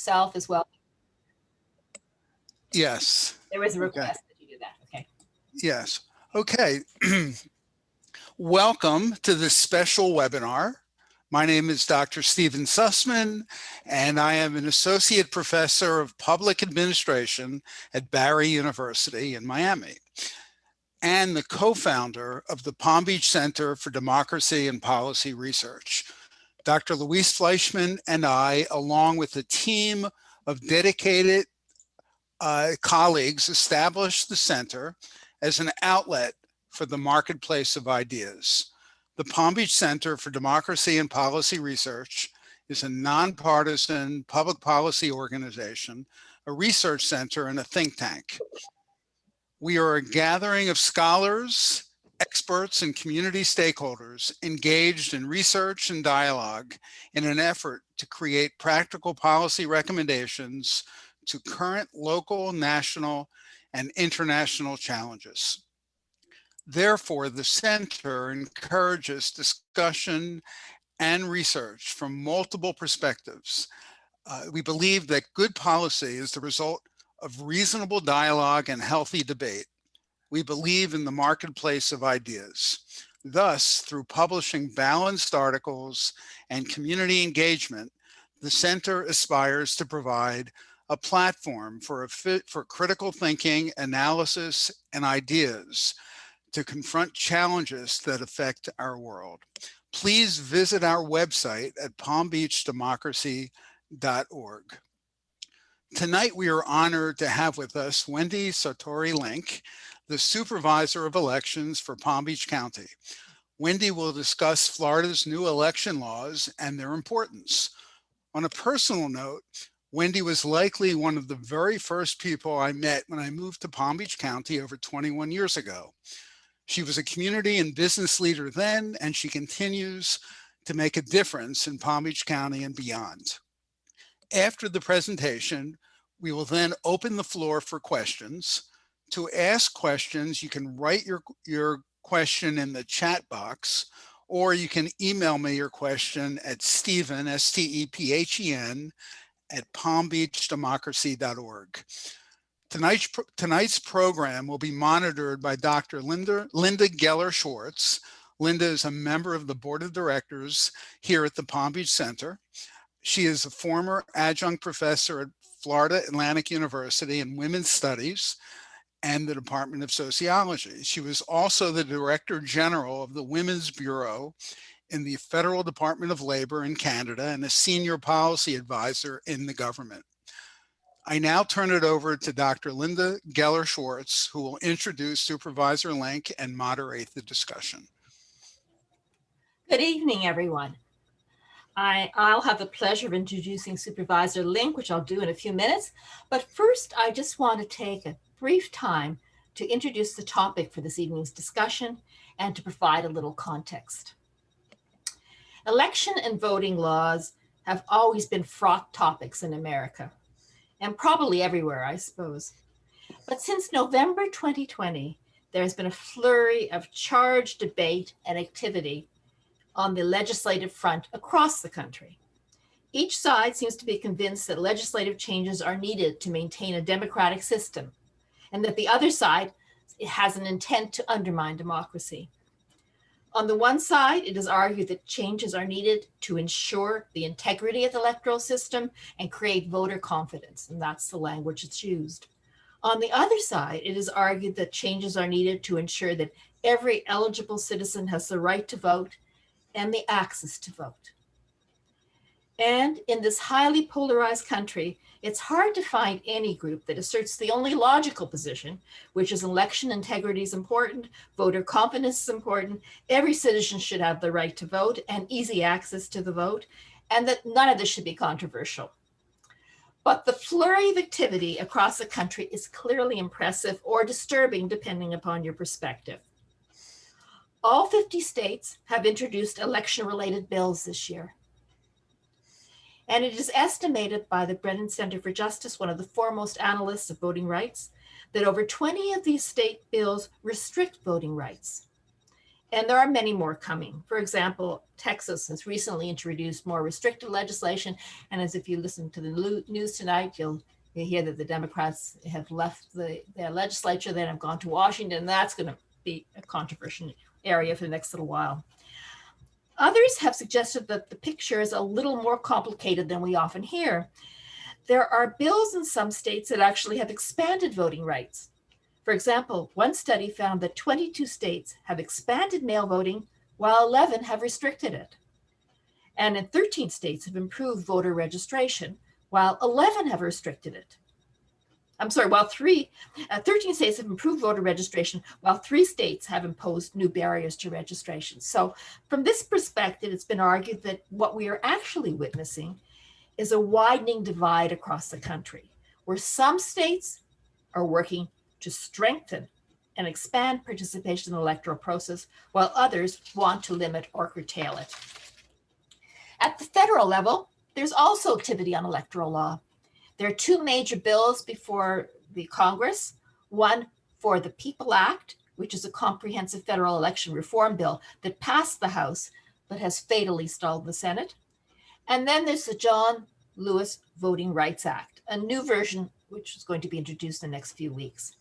yourself as well? Yes. There was a request that you do that. Okay. Yes. Okay. Welcome to this special webinar. My name is Dr. Stephen Sussman, and I am an associate professor of public administration at Barry University in Miami, and the co-founder of the Palm Beach Center for Democracy and Policy Research. Dr. Luis Fleischman and I, along with a team of dedicated colleagues, established the center as an outlet for the marketplace of ideas. The Palm Beach Center for Democracy and Policy Research is a nonpartisan public policy organization, a research center, and a think tank. We are a gathering of scholars, experts, and community stakeholders engaged in research and dialogue in an effort to create practical policy recommendations to current local, national, and international challenges. Therefore, the center encourages discussion and research from multiple perspectives. We believe that good policy is the result of reasonable dialogue and healthy debate. We believe in the marketplace of ideas. Thus, through publishing balanced articles and community engagement, the center aspires to provide a platform for critical thinking, analysis, and ideas to confront challenges that affect our world. Please visit our website at palmbeachdemocracy.org. Tonight, we are honored to have with us Wendy Sartory Link, the Supervisor of Elections for Palm Beach County. Wendy will discuss Florida's new election laws and their importance. On a personal note, Wendy was likely one of the very first people I met when I moved to Palm Beach County over 21 years ago. She was a community and business leader then, and she continues to make a difference in Palm Beach County and beyond. After the presentation, we will then open the floor for questions. To ask questions, you can write your question in the chat box, or you can email me your question at Stephen, S-T-E-P-H-E-N, at palmbeachdemocracy.org. Tonight's program will be monitored by Dr. Linda Geller-Schwartz. Linda is a member of the board of directors here at the Palm Beach Center. She is a former adjunct professor at Florida Atlantic University in Women's Studies and the Department of Sociology. She was also the Director General of the Women's Bureau in the Federal Department of Labor in Canada and a senior policy advisor in the government. I now turn it over to Dr. Linda Geller-Schwartz, who will introduce Supervisor Link and moderate the discussion. Good evening, everyone. I'll have the pleasure of introducing Supervisor Link, which I'll do in a few minutes. But first, I just want to take a brief time to introduce the topic for this evening's discussion and to provide a little context. Election and voting laws have always been fraught topics in America, and probably everywhere, I suppose. But since November 2020, there has been a flurry of charged debate and activity on the legislative front across the country. Each side seems to be convinced that legislative changes are needed to maintain a democratic system, and that the other side has an intent to undermine democracy. On the one side, it is argued that changes are needed to ensure the integrity of the electoral system and create voter confidence, and that's the language that's used. On the other side, it is argued that changes are needed to ensure that every eligible citizen has the right to vote and the access to vote. And in this highly polarized country, it's hard to find any group that asserts the only logical position, which is election integrity is important, voter confidence is important, every citizen should have the right to vote and easy access to the vote, and that none of this should be controversial. But the flurry of activity across the country is clearly impressive or disturbing, depending upon your perspective. All 50 states have introduced election-related bills this year. And it is estimated by the Brennan Center for Justice, one of the foremost analysts of voting rights, that over 20 of these state bills restrict voting rights. And there are many more coming. For example, Texas has recently introduced more restrictive legislation. And as if you listen to the news tonight, you'll hear that the Democrats have left their legislature, then have gone to Washington. That's going to be a controversial area for the next little while. Others have suggested that the picture is a little more complicated than we often hear. There are bills in some states that actually have expanded voting rights. For example, one study found that 22 states have expanded mail voting while 11 have restricted it. And in 13 states have improved voter registration while 11 have restricted it. I'm sorry, while 13 states have improved voter registration while 3 states have imposed new barriers to registration. So from this perspective, it's been argued that what we are actually witnessing is a widening divide across the country, where some states are working to strengthen and expand participation in the electoral process, while others want to limit or curtail it. At the federal level, there's also activity on electoral law. There are 2 major bills before the Congress, one for the People Act, which is a comprehensive federal election reform bill that passed the House but has fatally stalled the Senate. And then there's the John Lewis Voting Rights Act, a new version which is going to be introduced in the next few weeks.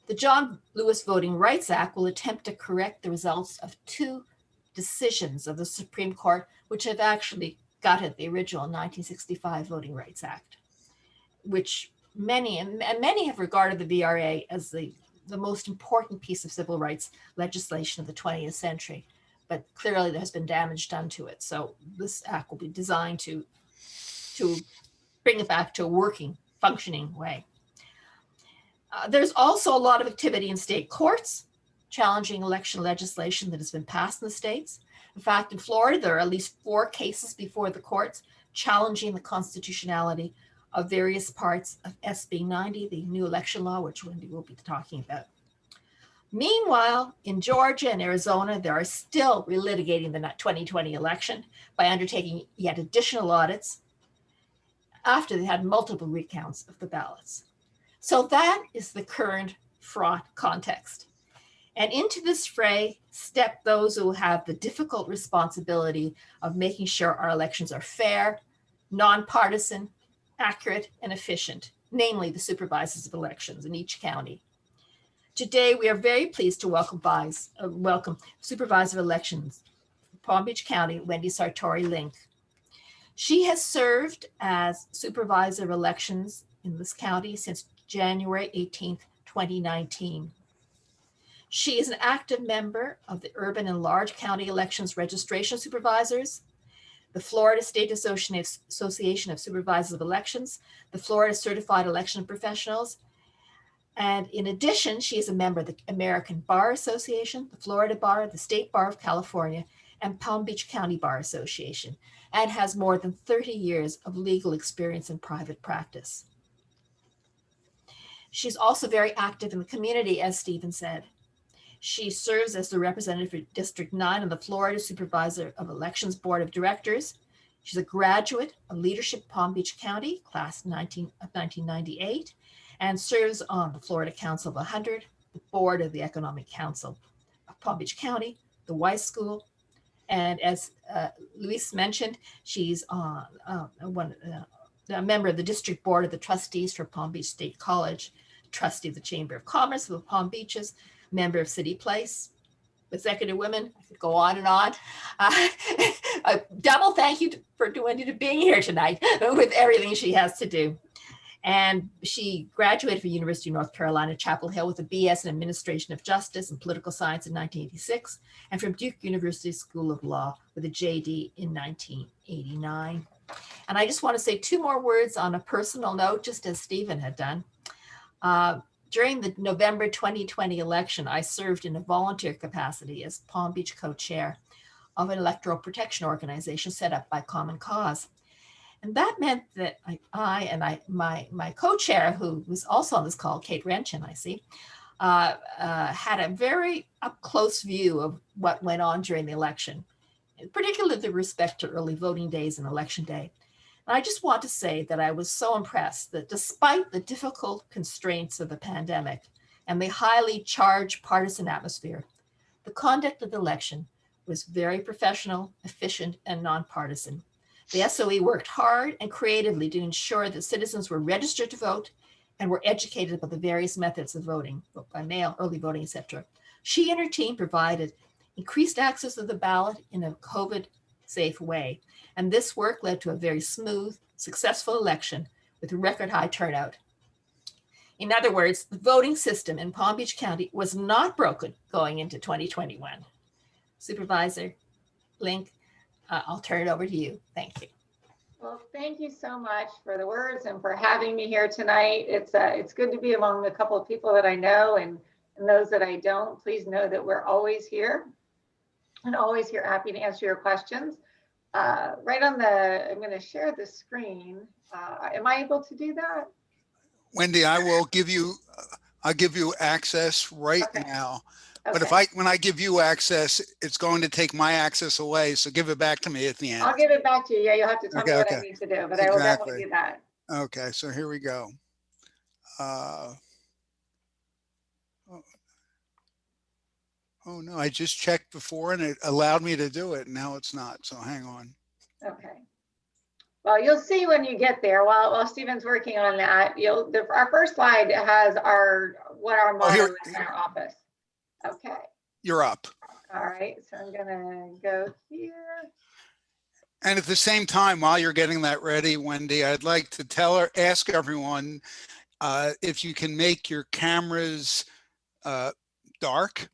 The John Lewis Voting Rights Act will attempt to correct the results of 2 decisions of the Supreme Court, which have actually gutted the original 1965 Voting Rights Act, which many have regarded the VRA as the most important piece of civil rights legislation of the 20th century. But clearly there has been damage done to it. So this act will be designed to bring it back to a working, functioning way. There's also a lot of activity in state courts challenging election legislation that has been passed in the states. In fact, in Florida, there are at least 4 cases before the courts challenging the constitutionality of various parts of SB 90, the new election law, which Wendy will be talking about. Meanwhile, in Georgia and Arizona, they are still relitigating the 2020 election by undertaking yet additional audits after they had multiple recounts of the ballots. So that is the current fraught context. And into this fray step those who have the difficult responsibility of making sure our elections are fair, nonpartisan, accurate, and efficient, namely the supervisors of elections in each county. Today, we are very pleased to welcome Supervisor of Elections, Palm Beach County, Wendy Sartory Link. She has served as Supervisor of Elections in this county since January 18th, 2019. She is an active member of the Urban and Large County Elections Registration Supervisors, the Florida State Association of Supervisors of Elections, the Florida Certified Election Professionals, and in addition, she is a member of the American Bar Association, the Florida Bar, the State Bar of California, and Palm Beach County Bar Association, and has more than 30 years of legal experience in private practice. She's also very active in the community, as Stephen said. She serves as the representative for District 9 of the Florida Supervisor of Elections Board of Directors. She's a graduate of Leadership Palm Beach County, class of 1998, and serves on the Florida Council of 100, the Board of the Economic Council of Palm Beach County, the Weiss School, and as Luis mentioned, she's a member of the District Board of the Trustees for Palm Beach State College, trustee of the Chamber of Commerce of Palm Beaches, member of City Place, executive women. I could go on and on. A double thank you for Wendy to being here tonight with everything she has to do. And she graduated from University of North Carolina, Chapel Hill with a BS in Administration of Justice and Political Science in 1986, and from Duke University School of Law with a JD in 1989. And I just want to say 2 more words on a personal note, just as Stephen had done. During the November 2020 election, I served in a volunteer capacity as Palm Beach co-chair of an electoral protection organization set up by Common Cause. And that meant that my co-chair, who was also on this call, Kate Renchin, I see, had a very up-close view of what went on during the election, particularly with respect to early voting days and election day. And I just want to say that I was so impressed that despite the difficult constraints of the pandemic and the highly charged partisan atmosphere, the The conduct of the election was very professional, efficient, and nonpartisan. The SOE worked hard and creatively to ensure that citizens were registered to vote and were educated about the various methods of voting, vote by mail, early voting, etc. She and her team provided increased access to the ballot in a COVID-safe way, and this work led to a very smooth, successful election with record high turnout. In other words, the voting system in Palm Beach County was not broken going into 2021. Supervisor Link, I'll turn it over to you. Thank you. Well, thank you so much for the words and for having me here tonight. It's good to be among a couple of people that I know and those that I don't. Please know that we're always here and always here, happy to answer your questions. I'm going to share the screen. Am I able to do that? Wendy, I'll give you access right now. But Okay. when I give you access, it's going to take my access away. So give it back to me at the end. I'll give it back to you. Yeah, you'll have to tell me what I need to do, but I will definitely do that. Okay, so here we go. Oh no, I just checked before and it allowed me to do it. Now it's not. So hang on. Okay. Well, you'll see when you get there. While Stephen's working on that, our first slide has what our motto is in our office. Okay. You're up. All right. So I'm gonna go here. And at the same time, while you're getting that ready, Wendy, I'd like to ask everyone if you can make your cameras dark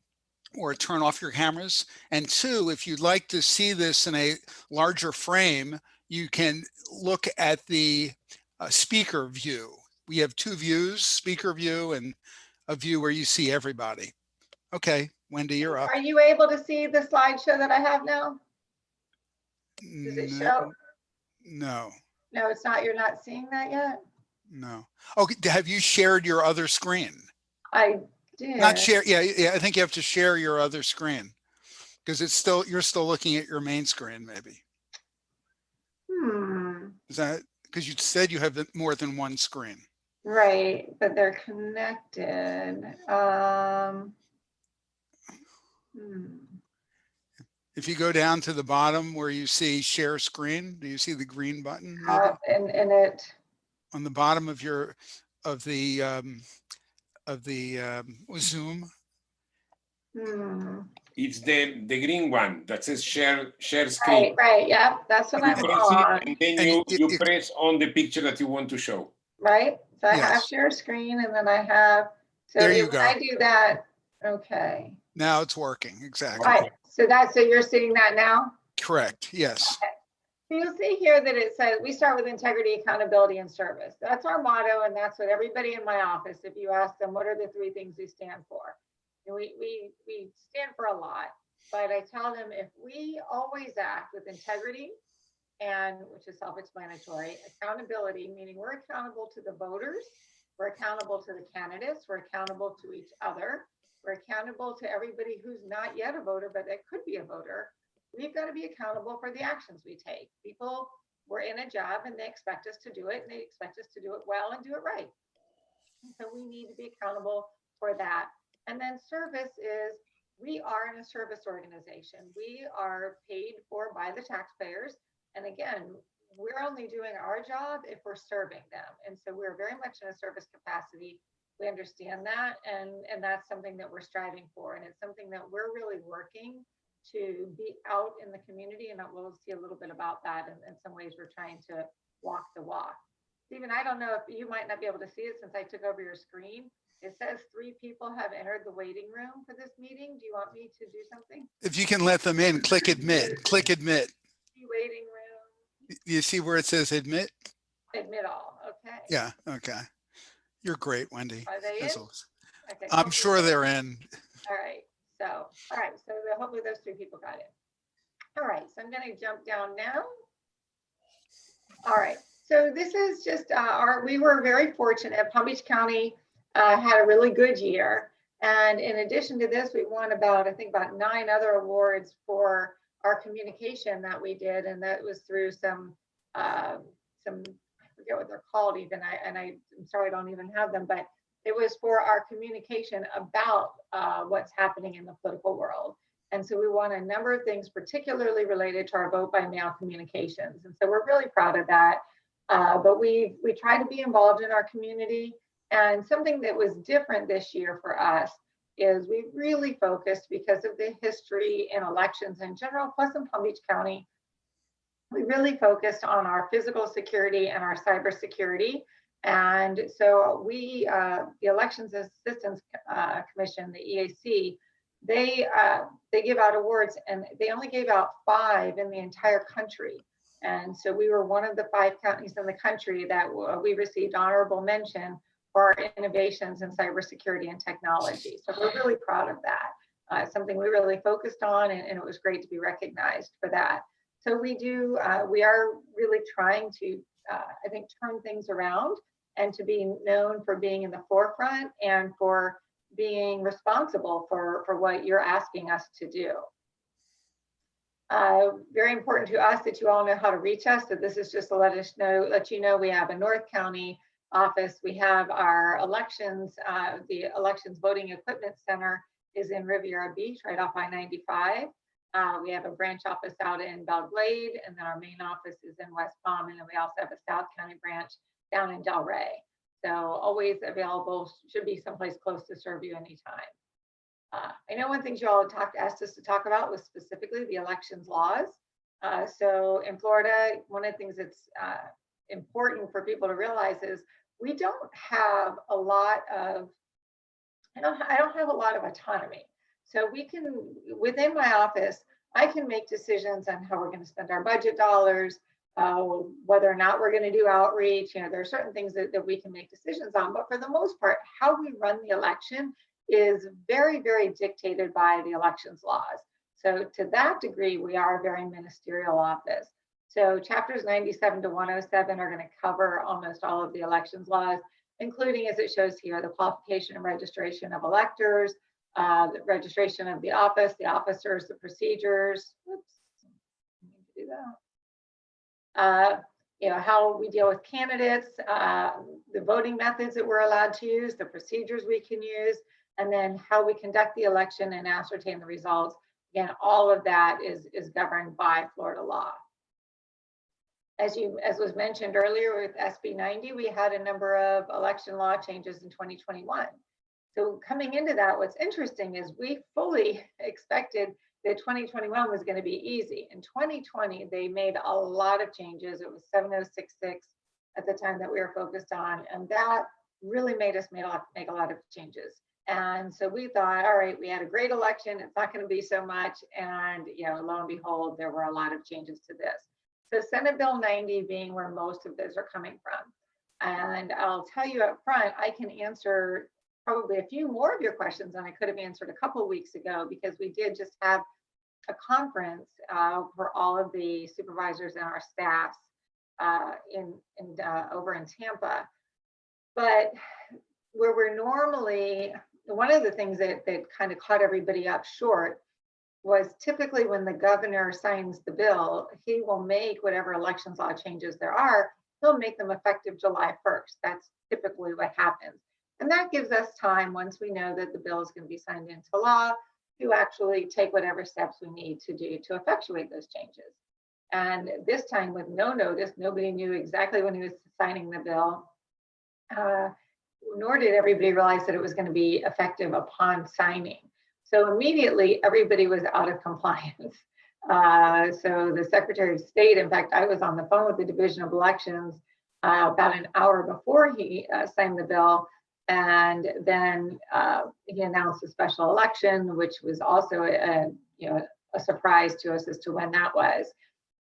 or turn off your cameras. And two, if you'd like to see this in a larger frame, you can look at the speaker view. We have two views, speaker view and a view where you see everybody. Okay, Wendy, you're up. Are you able to see the slideshow that I have now? Does it show? No. No, it's not. You're not seeing that yet? No. Okay, have you shared your other screen? I did. Not share. Yeah, I think you have to share your other screen because you're still looking at your main screen, maybe. Is that because you said you have more than one screen? Right, but they're connected. If you go down to the bottom where you see share screen, do you see the green button? And it on the bottom of the Zoom. It's the green one that says share screen. Right. Yeah, that's what I'm on. And then you press on the picture that you want to show. Right. So I have share screen, and then I have. So there you go. I do that. Okay. Now it's working. Exactly. Right. So you're seeing that now? Correct. Yes. Okay. So you'll see here that it says we start with integrity, accountability, and service. That's our motto, and that's what everybody in my office, if you ask them, what are the three things we stand for? And we stand for a lot, but I tell them if we always act with integrity, and which is self-explanatory, accountability, meaning we're accountable to the voters, we're accountable to the candidates, we're accountable to each other, we're accountable to everybody who's not yet a voter, but that could be a voter. We've got to be accountable for the actions we take. People, we're in a job and they expect us to do it, and they expect us to do it well and do it right. And so we need to be accountable for that. And then service is, we are in a service organization. We are paid for by the taxpayers. And again, we're only doing our job if we're serving them. And so we're very much in a service capacity. We understand that. And that's something that we're striving for. And it's something that we're really working to be out in the community. And we'll see a little bit about that. And in some ways, we're trying to walk the walk. Stephen, I don't know if you might not be able to see it since I took over your screen. It says 3 people have entered the waiting room for this meeting. Do you want me to do something? If you can let them in, click admit. Click admit. Waiting room. You see where it says admit? Admit all. Okay. Yeah. Okay. You're great, Wendy. Are they in? Okay. I'm sure they're in. All right. So hopefully those 3 people got in. All right. So I'm going to jump down now. All right. So this is just we were very fortunate. Palm Beach County had a really good year. And in addition to this, we won I think about 9 other awards for our communication that we did. And that was through some I forget what they're called even. I'm sorry, I don't even have them, but it was for our communication about what's happening in the political world. And so we won a number of things, particularly related to our vote by mail communications. And so we're really proud of that. But we try to be involved in our community. And something that was different this year for us is we really focused, because of the history in elections in general, plus in Palm Beach County, we really focused on our physical security and our cyber security. And so we, the Elections Assistance Commission, the EAC, they give out awards, and they only gave out 5 in the entire country. And so we were one of the 5 counties in the country that we received honorable mention for our innovations in cybersecurity and technology. So we're really proud of that. Something we really focused on, and it was great to be recognized for that. So we are really trying to, I think, turn things around and to be known for being in the forefront and for being responsible for what you're asking us to do. Very important to us that you all know how to reach us. So this is just to let you know we have a North County office. We have our elections, the Elections Voting Equipment Center is in Riviera Beach, right off I-95. We have a branch office out in Belle Glade, and then our main office is in West Palm, and then we also have a South County branch down in Delray. So always available, should be someplace close to serve you anytime. I know one thing you all asked us to talk about was specifically the elections laws. So in Florida, one of the things that's important for people to realize is we don't have a lot of, I don't have a lot of autonomy. So we can, within my office, I can make decisions on how we're going to spend our budget dollars, whether or not we're going to do outreach. You know, there are certain things that we can make decisions on, but for the most part, how we run the election is very, very dictated by the elections laws. So to that degree, we are a very ministerial office. So chapters 97 to 107 are going to cover almost all of the elections laws, including, as it shows here, the qualification and registration of electors, the registration of the office, the officers, the procedures. Oops, I need to do that. You know, how we deal with candidates, the voting methods that we're allowed to use, the procedures we can use, and then how we conduct the election and ascertain the results. Again, all of that is governed by Florida law. As was mentioned earlier with SB 90, we had a number of election law changes in 2021. So coming into that, what's interesting is we fully expected that 2021 was going to be easy. In 2020, they made a lot of changes. It was 7066 at the time that we were focused on, and that really made us make a lot of changes. And so we thought, all right, we had a great election. It's not going to be so much. And lo and behold, there were a lot of changes to this. So Senate Bill 90 being where most of those are coming from. And I'll tell you up front, I can answer probably a few more of your questions than I could have answered a couple of weeks ago, because we did just have a conference for all of the supervisors and our staffs over in Tampa. But where we're normally, one of the things that kind of caught everybody up short was typically when the governor signs the bill, he will make whatever elections law changes there are, he'll make them effective July 1st. That's typically what happens. And that gives us time, once we know that the bill is going to be signed into law, to actually take whatever steps we need to do to effectuate those changes. And this time, with no notice, nobody knew exactly when he was signing the bill, nor did everybody realize that it was going to be effective upon signing. So immediately, everybody was out of compliance. So the Secretary of State, in fact, I was on the phone with the Division of Elections about an hour before he signed the bill. And then he announced a special election, which was also a surprise to us as to when that was.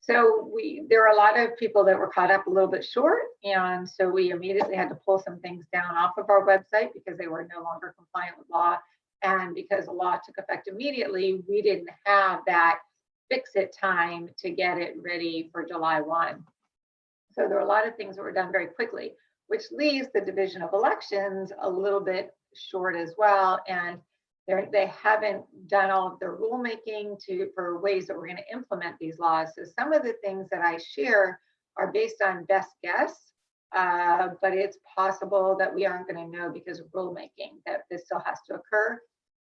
So there were a lot of people that were caught up a little bit short. And so we immediately had to pull some things down off of our website because they were no longer compliant with law. And because the law took effect immediately, we didn't have that fix-it time to get it ready for July 1. So there were a lot of things that were done very quickly, which leaves the Division of Elections a little bit short as well. And they haven't done all of their rulemaking for ways that we're going to implement these laws. So some of the things that I share are based on best guess, but it's possible that we aren't going to know because of rulemaking that this still has to occur.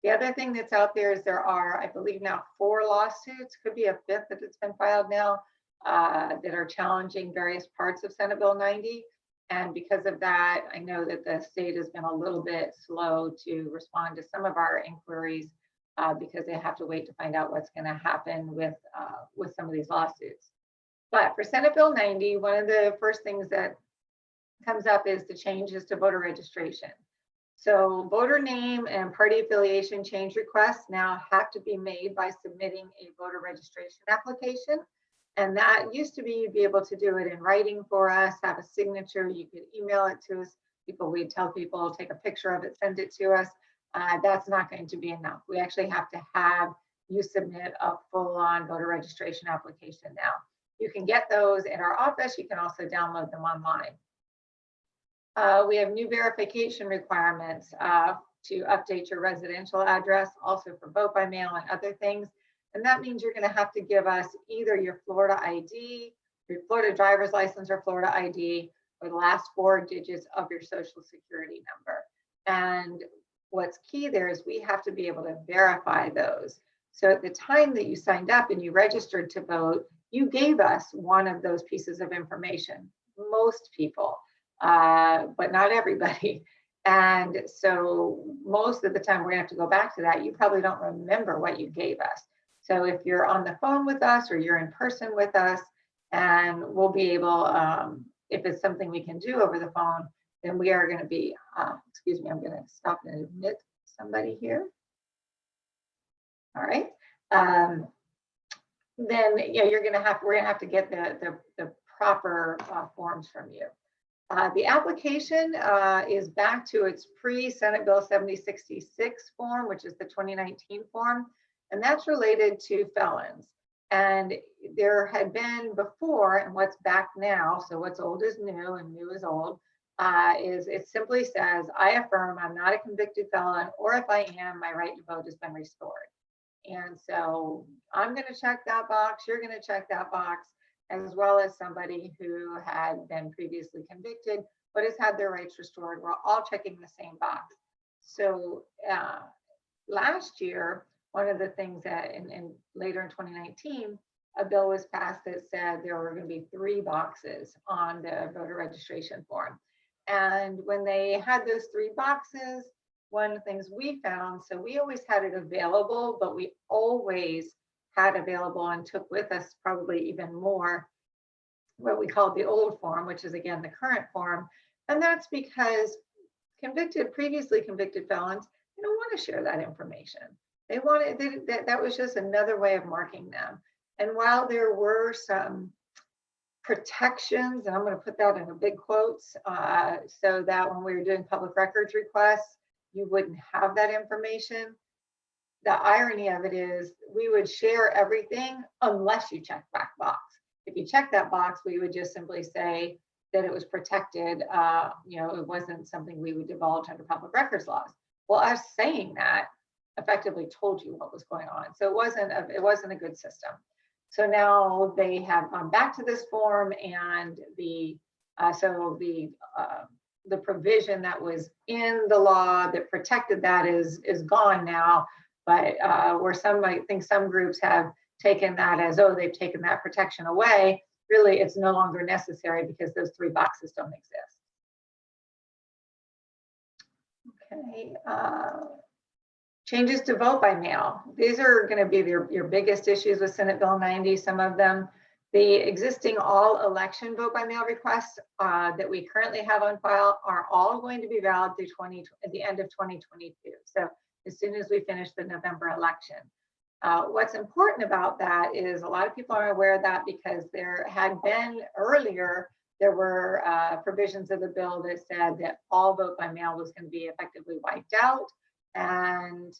The other thing that's out there is there are, I believe now, 4 lawsuits, could be a 5th that it's been filed now, that are challenging various parts of Senate Bill 90. And because of that, I know that the state has been a little bit slow to respond to some of our inquiries because they have to wait to find out what's going to happen with some of these lawsuits. But for Senate Bill 90, one of the first things that comes up is the changes to voter registration. So voter name and party affiliation change requests now have to be made by submitting a voter registration application. And that used to be, you'd be able to do it in writing for us, have a signature, you could email it to us. We'd tell people, take a picture of it, send it to us. That's not going to be enough. We actually have to have you submit a full-on voter registration application now. You can get those in our office. You can also download them online. We have new verification requirements to update your residential address, also for vote by mail and other things. And that means you're going to have to give us either your Florida ID, your Florida driver's license or Florida ID, or the last 4 digits of your social security number. And what's key there is we have to be able to verify those. So at the time that you signed up and you registered to vote, you gave us one of those pieces of information. Most people, but not everybody. And so most of the time we're gonna have to go back to that. You probably don't remember what you gave us. So if you're on the phone with us or you're in person with us, and we'll be able, if it's something we can do over the phone, then we are gonna be, excuse me, I'm gonna stop and admit somebody here. All right. Then yeah, we're gonna have to get the proper forms from you. The application is back to its pre-Senate Bill 7066 form, which is the 2019 form, and that's related to felons. And there had been before, and what's back now, so what's old is new and new is old, is it simply says, I affirm I'm not a convicted felon, or if I am, my right to vote has been restored. And so I'm going to check that box, you're going to check that box, as well as somebody who had been previously convicted but has had their rights restored. We're all checking the same box. So last year, one of the things that later in 2019, a bill was passed that said there were going to be 3 boxes on the voter registration form. And when they had those 3 boxes, one of the things we found, so we always had it available, but we always had available and took with us probably even more what we called the old form, which is again the current form. And that's because previously convicted felons, they don't want to share that information. They wanted that was just another way of marking them. And while there were some protections, and I'm going to put that in a big quotes, so that when we were doing public records requests, you wouldn't have that information. The irony of it is we would share everything unless you check that box. If you check that box, we would just simply say that it was protected. It wasn't something we would divulge under public records laws. Well, us saying that effectively told you what was going on. So it wasn't a good system. So now they have gone back to this form, and the provision that was in the law that protected that is gone now. But where I think some groups have taken that as, oh, they've taken that protection away. Really, it's no longer necessary because those 3 boxes don't exist. Okay. Changes to vote by mail. These are going to be your biggest issues with Senate Bill 90, some of them. The existing all election vote by mail requests that we currently have on file are all going to be valid through the end of 2022. So as soon as we finish the November election. What's important about that is a lot of people are aware of that because there had been earlier, there were provisions of the bill that said that all vote by mail was going to be effectively wiped out. And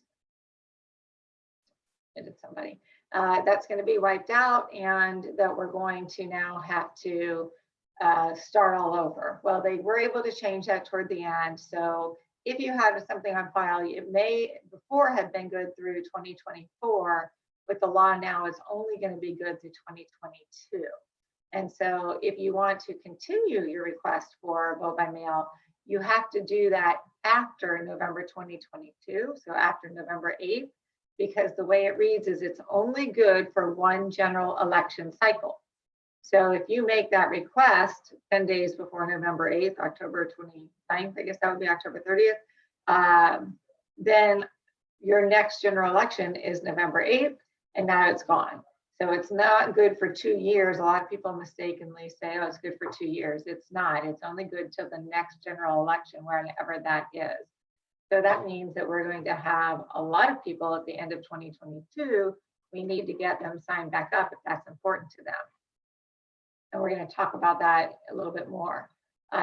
that's going to be wiped out, and that we're going to now have to start all over. Well, they were able to change that toward the end. So if you had something on file, it may before had been good through 2024. With the law now, it's only going to be good through 2022. And so if you want to continue your request for vote by mail, you have to do that after November 2022, so after November 8th, because the way it reads is it's only good for one general election cycle. So if you make that request 10 days before November 8th, October 29th, I guess that would be October 30th, then your next general election is November 8th, and now it's gone. So it's not good for 2 years. A lot of people mistakenly say, oh, it's good for 2 years. It's not. It's only good till the next general election, whenever that is. So that means that we're going to have a lot of people at the end of 2022. We need to get them signed back up if that's important to them. And we're going to talk about that a little bit more.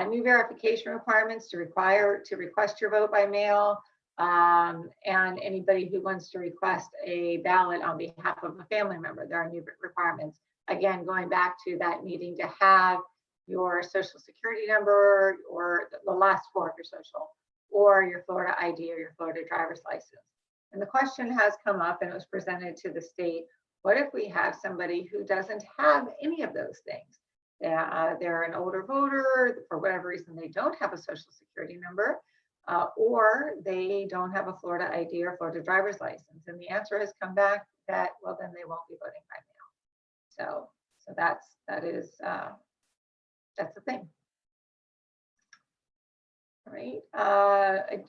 New verification requirements to request your vote by mail, and anybody who wants to request a ballot on behalf of a family member. There are new requirements. Again, going back to that needing to have your social security number or the last four of your social, or your Florida ID or your Florida driver's license. And the question has come up, and it was presented to the state, what if we have somebody who doesn't have any of those things? They're an older voter, for whatever reason, they don't have a social security number, or they don't have a Florida ID or Florida driver's license. And the answer has come back that, well, then they won't be voting by mail. So that's the thing. All right.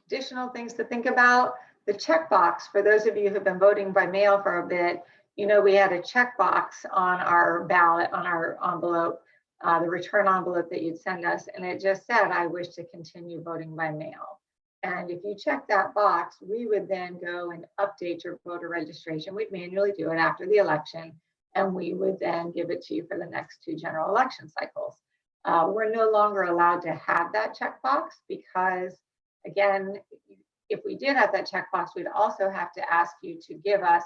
Additional things to think about. The checkbox, for those of you who've been voting by mail for a bit, you know, we had a checkbox on our ballot, on our envelope, the return envelope that you'd send us, and it just said, I wish to continue voting by mail. And if you check that box, we would then go and update your voter registration. We'd manually do it after the election, and we would then give it to you for the next 2 general election cycles. We're no longer allowed to have that checkbox because, again, if we did have that checkbox, we'd also have to ask you to give us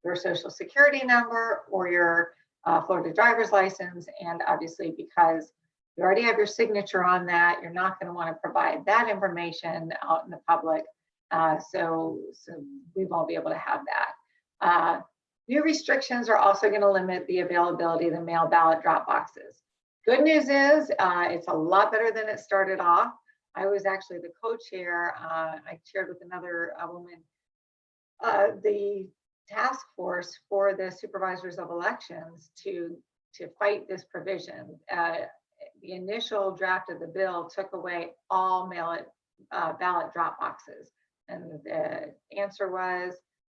your social security number or your Florida driver's license. And obviously, because you already have your signature on that, you're not going to want to provide that information out in the public. So we won't be able to have that. New restrictions are also going to limit the availability of the mail ballot drop boxes. Good news is it's a lot better than it started off. I was actually the co-chair. I chaired with another woman the task force for the Supervisors of Elections to fight this provision. The initial draft of the bill took away all ballot drop boxes. And the answer was,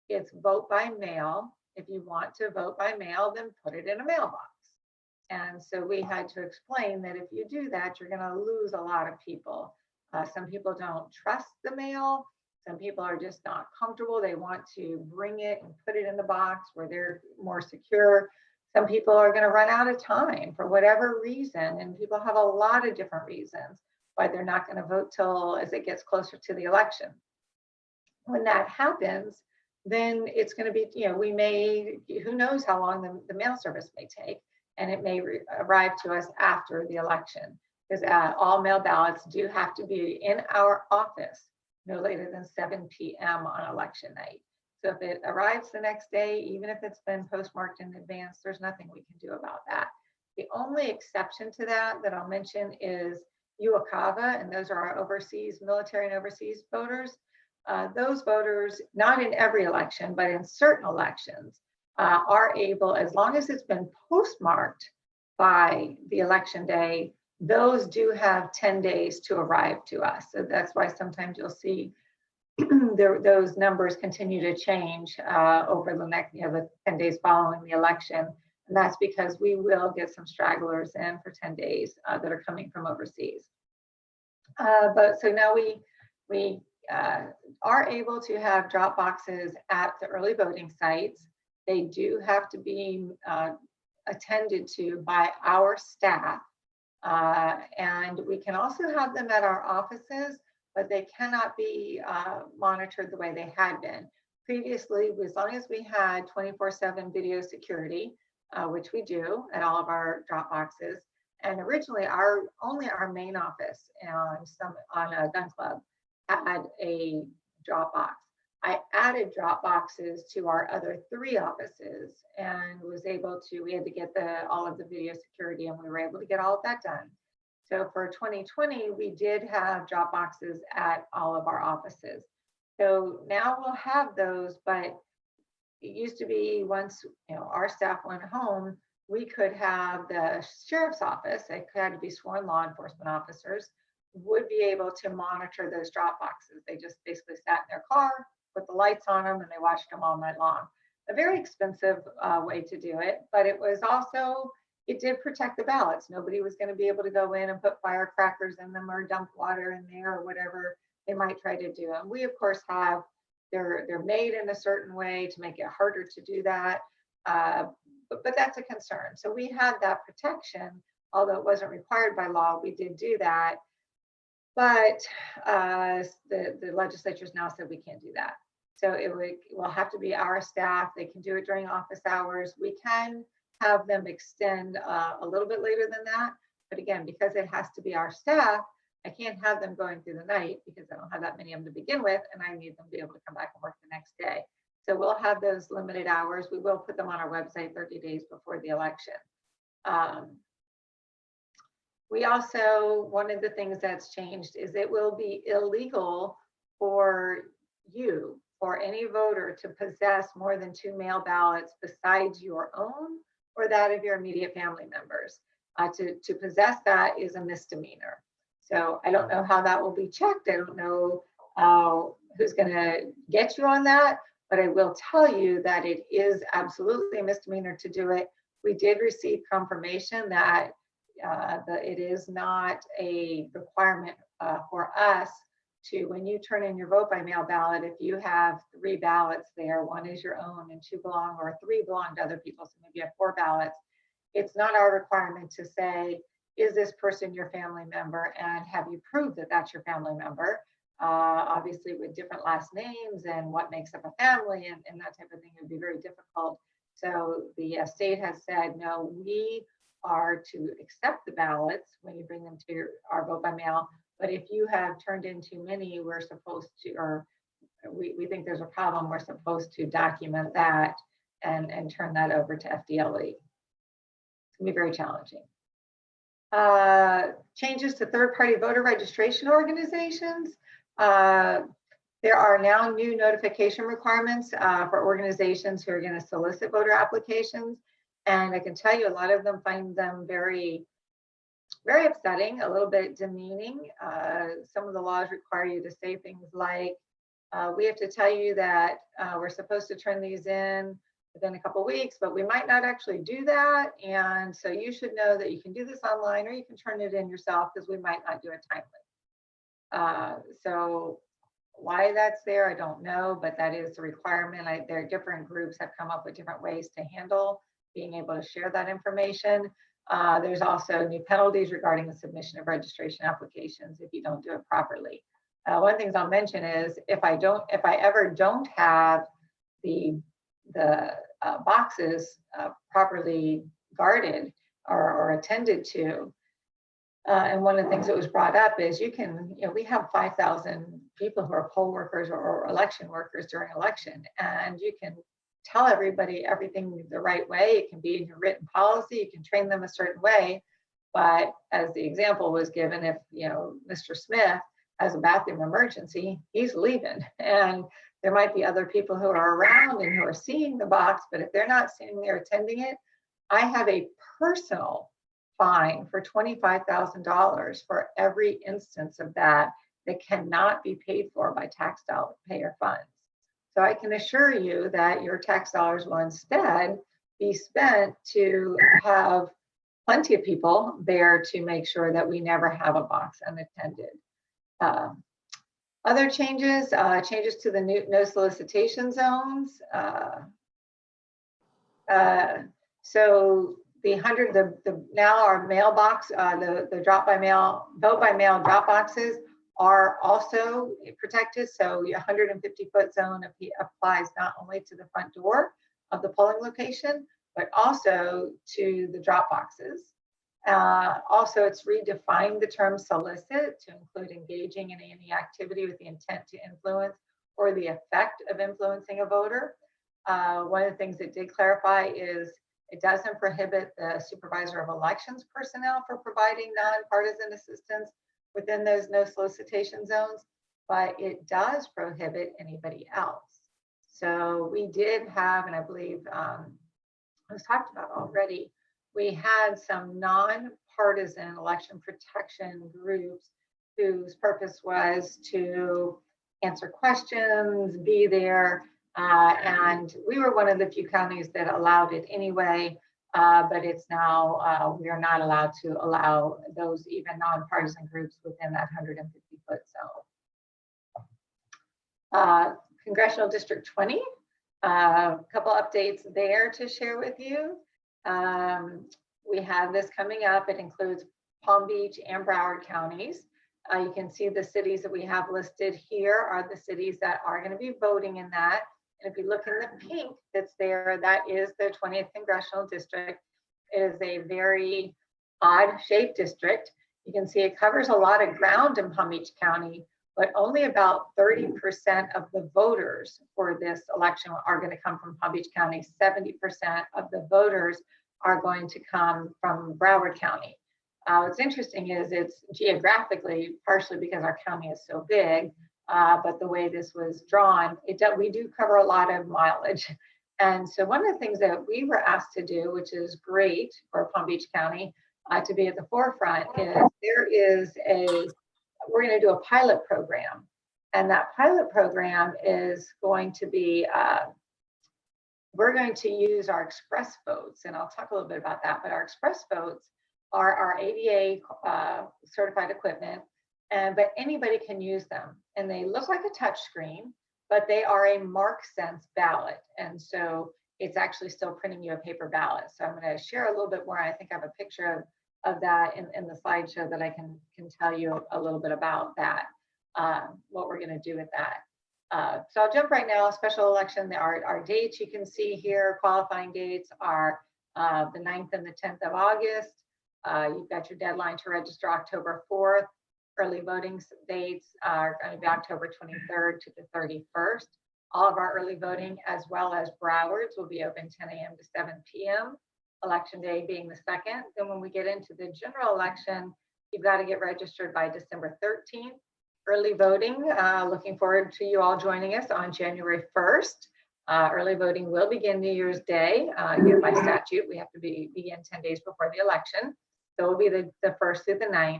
it's vote by mail. If you want to vote by mail, then put it in a mailbox. And so we had to explain that if you do that, you're going to lose a lot of people. Some people don't trust the mail. Some people are just not comfortable. They want to bring it and put it in the box where they're more secure. Some people are going to run out of time for whatever reason. And people have a lot of different reasons why they're not going to vote till as it gets closer to the election. When that happens, then it's going to be, we may, who knows how long the mail service may take, and it may arrive to us after the election, because all mail ballots do have to be in our office no later than 7 p.m. on election night. So if it arrives the next day, even if it's been postmarked in advance, there's nothing we can do about that. The only exception to that I'll mention is UOCAVA, and those are our overseas, military and overseas voters. Those voters, not in every election, but in certain elections, are able, as long as it's been postmarked by the election day, those do have 10 days to arrive to us. So that's why sometimes you'll see those numbers continue to change over the next, the 10 days following the election. And that's because we will get some stragglers in for 10 days that are coming from overseas. But so now we are able to have drop boxes at the early voting sites. They do have to be attended to by our staff. And we can also have them at our offices, but they cannot be monitored the way they had been. Previously, as long as we had 24/7 video security, which we do at all of our drop boxes, and originally only our main office and some on a gun club had a drop box. I added drop boxes to our other 3 offices and was able to, we had to get all of the video security, and we were able to get all of that done. So for 2020, we did have drop boxes at all of our offices. So now we'll have those, but it used to be once our staff went home, we could have the sheriff's office, it had to be sworn law enforcement officers, would be able to monitor those drop boxes. They just basically sat in their car, put the lights on them, and they watched them all night long. A very expensive way to do it, but it was also, it did protect the ballots. Nobody was going to be able to go in and put firecrackers in them or dump water in there or whatever they might try to do. And we, of course, have, they're made in a certain way to make it harder to do that. But that's a concern. So we had that protection, although it wasn't required by law, we did do that. But the legislature's now said we can't do that. So it will have to be our staff. They can do it during office hours. We can have them extend a little bit later than that. But again, because it has to be our staff, I can't have them going through the night because I don't have that many of them to begin with, and I need them to be able to come back and work the next day. So we'll have those limited hours. We will put them on our website 30 days before the election. We also, one of the things that's changed is it will be illegal for you, for any voter, to possess more than 2 mail ballots besides your own or that of your immediate family members. To possess that is a misdemeanor. So I don't know how that will be checked. I don't know who's going to get you on that, but I will tell you that it is absolutely a misdemeanor to do it. We did receive confirmation that it is not a requirement for us to, when you turn in your vote by mail ballot, if you have 3 ballots there, 1 is your own and 2 belong, or 3 belong to other people, so maybe you have 4 ballots, it's not our requirement to say, is this person your family member, and have you proved that that's your family member? Obviously with different last names and what makes up a family and that type of thing, it would be very difficult. So the state has said, no, we are to accept the ballots when you bring them to our vote by mail. But if you have turned in too many, we're supposed to, or we think there's a problem, we're supposed to document that and turn that over to FDLE. It's gonna be very challenging. Changes to third-party voter registration organizations. There are now new notification requirements for organizations who are going to solicit voter applications. And I can tell you a lot of them find them very, very upsetting, a little bit demeaning. Some of the laws require you to say things like, we have to tell you that we're supposed to turn these in within a couple of weeks, but we might not actually do that. And so you should know that you can do this online or you can turn it in yourself because we might not do it timely. So why that's there, I don't know, but that is a requirement. There are different groups have come up with different ways to handle being able to share that information. There's also new penalties regarding the submission of registration applications if you don't do it properly. One of the things I'll mention is if I ever don't have the boxes properly guarded or attended to. And one of the things that was brought up is we have 5,000 people who are poll workers or election workers during election, and you can tell everybody everything the right way. It can be in your written policy, you can train them a certain way. But as the example was given, if Mr. Smith has a bathroom emergency, he's leaving. And there might be other people who are around and who are seeing the box, but if they're not sitting there attending it, I have a personal fine for $25,000 for every instance of that cannot be paid for by taxpayer funds. So I can assure you that your tax dollars will instead be spent to have plenty of people there to make sure that we never have a box unattended. Other changes, changes to the no solicitation zones. So now our mailbox, the vote by mail drop boxes are also protected. So your 150-foot zone applies not only to the front door of the polling location, but also to the drop boxes. Also, it's redefined the term solicit to include engaging in any activity with the intent to influence or the effect of influencing a voter. One of the things it did clarify is It doesn't prohibit the Supervisor of Elections personnel from providing nonpartisan assistance within those no solicitation zones, but it does prohibit anybody else. So we did have, and I believe it was talked about already, we had some nonpartisan election protection groups whose purpose was to answer questions, be there, and we were one of the few counties that allowed it anyway, but it's now, we are not allowed to allow those even nonpartisan groups within that 150-foot zone. Congressional District 20, a couple updates there to share with you. We have this coming up. It includes Palm Beach and Broward counties. You can see the cities that we have listed here are the cities that are going to be voting in that. And if you look in the pink that's there, that is the 20th Congressional District. It is a very odd shaped district. You can see it covers a lot of ground in Palm Beach County, but only about 30% of the voters for this election are going to come from Palm Beach County. 70% of the voters are going to come from Broward County. What's interesting is it's geographically, partially because our county is so big, but the way this was drawn, we do cover a lot of mileage. And so one of the things that we were asked to do, which is great for Palm Beach County to be at the forefront, is we're going to do a pilot program. And that pilot program is going to be, we're going to use our express votes, and I'll talk a little bit about that, but our express votes are our ADA certified equipment, but anybody can use them. And they look like a touch screen, but they are a MarkSense ballot. And so it's actually still printing you a paper ballot. So I'm going to share a little bit more. I think I have a picture of that in the slideshow that I can tell you a little bit about that, what we're going to do with that. So I'll jump right now. Special election, our dates you can see here, qualifying dates are the 9th and the 10th of August. You've got your deadline to register October 4th. Early voting dates are going to be October 23rd to the 31st. All of our early voting, as well as Broward's, will be open 10 a.m. to 7 p.m. Election day being the 2nd. Then when we get into the general election, you've got to get registered by December 13th. Early voting, looking forward to you all joining us on January 1st. Early voting will begin New Year's Day. Again, by statute, we have to begin 10 days before the election. So it will be the 1st through the 9th.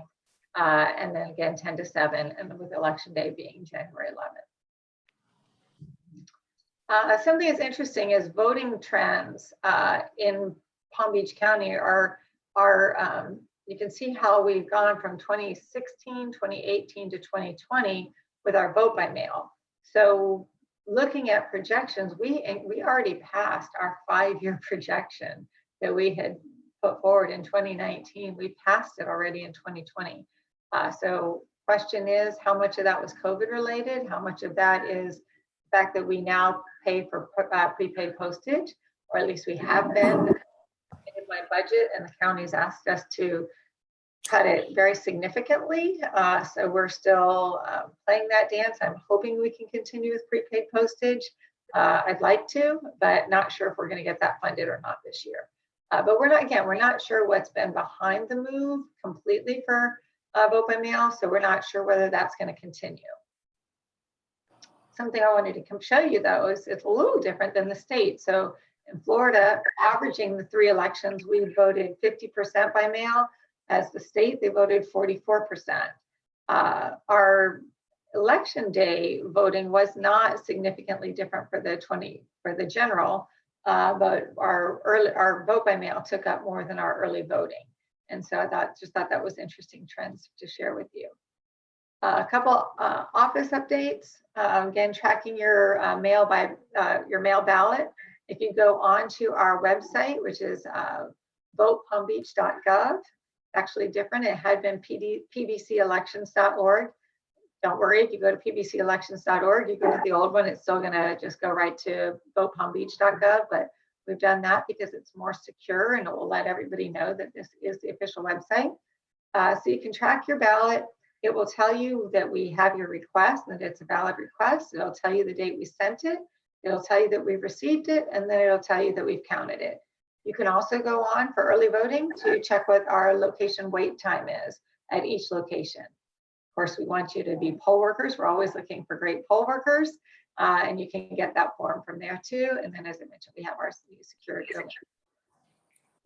And then again, 10 to 7, and with election day being January 11th. Something that's interesting is voting trends in Palm Beach County are you can see how we've gone from 2016, 2018 to 2020 with our vote by mail. So looking at projections, we already passed our 5-year projection that we had put forward in 2019. We passed it already in 2020. So question is, how much of that was COVID related? How much of that is the fact that we now pay for prepaid postage, or at least we have been in my budget, and the county's asked us to cut it very significantly. So we're still playing that dance. I'm hoping we can continue with prepaid postage. I'd like to, but not sure if we're going to get that funded or not this year. But we're not sure what's been behind the move completely for vote by mail, so we're not sure whether that's going to continue. Something I wanted to come show you though is it's a little different than the state. So in Florida, averaging the 3 elections, we voted 50% by mail. As the state, they voted 44%. Our election day voting was not significantly different for the general, but our vote by mail took up more than our early voting. And so I thought that was interesting trends to share with you. A couple office updates. Again, tracking your mail ballot. If you go onto our website, which is votepalmbeach.gov, actually different. It had been pbcelections.org. Don't worry, if you go to pbcelections.org, you go to the old one, it's still gonna just go right to votepalmbeach.gov, but we've done that because it's more secure and it will let everybody know that this is the official website. So you can track your ballot. It will tell you that we have your request, that it's a valid request. It'll tell you the date we sent it. It'll tell you that we've received it, and then it'll tell you that we've counted it. You can also go on for early voting to check what our location wait time is at each location. Of course, we want you to be poll workers. We're always looking for great poll workers, and you can get that form from there too. And then, as I mentioned, we have our security.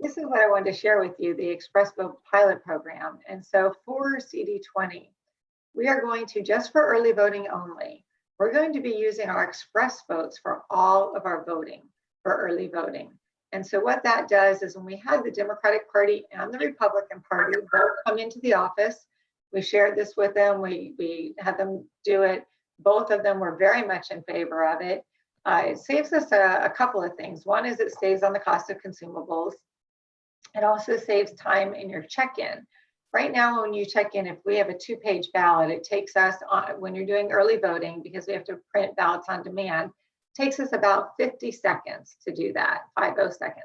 This is what I wanted to share with you, the Express Vote pilot program. And so for CD20, we are going to, just for early voting only, we're going to be using our express votes for all of our voting for early voting. And so what that does is when we had the Democratic Party and the Republican Party both come into the office, we shared this with them, we had them do it. Both of them were very much in favor of it. It saves us a couple of things. One is it saves on the cost of consumables. It also saves time in your check-in. Right now, when you check in, if we have a 2-page ballot, it takes us, when you're doing early voting, because we have to print ballots on demand, takes us about 50 seconds to do that, 50 seconds.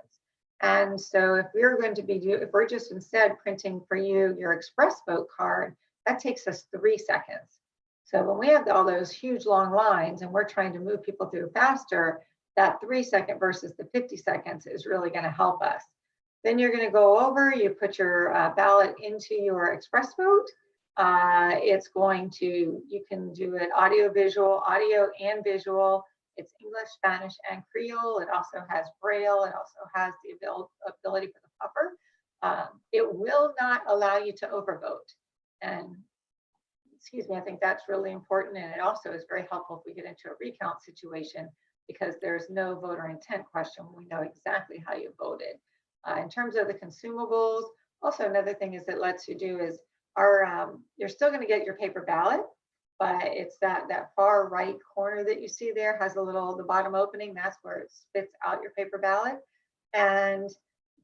And so if we're going to be, if we're just instead printing for you your express vote card, that takes us 3 seconds. So when we have all those huge long lines and we're trying to move people through faster, that 3-second versus the 50 seconds is really going to help us. Then you're going to go over, you put your ballot into your express vote. It's going to, you can do it audio and visual. It's English, Spanish, and Creole. It also has Braille. It also has the ability for the puffer. It will not allow you to overvote. And excuse me, I think that's really important. And it also is very helpful if we get into a recount situation, because there's no voter intent question. We know exactly how you voted. In terms of the consumables, also another thing is it lets you do is you're still going to get your paper ballot, but it's that far right corner that you see there has a little, the bottom opening, that's where it spits out your paper ballot. And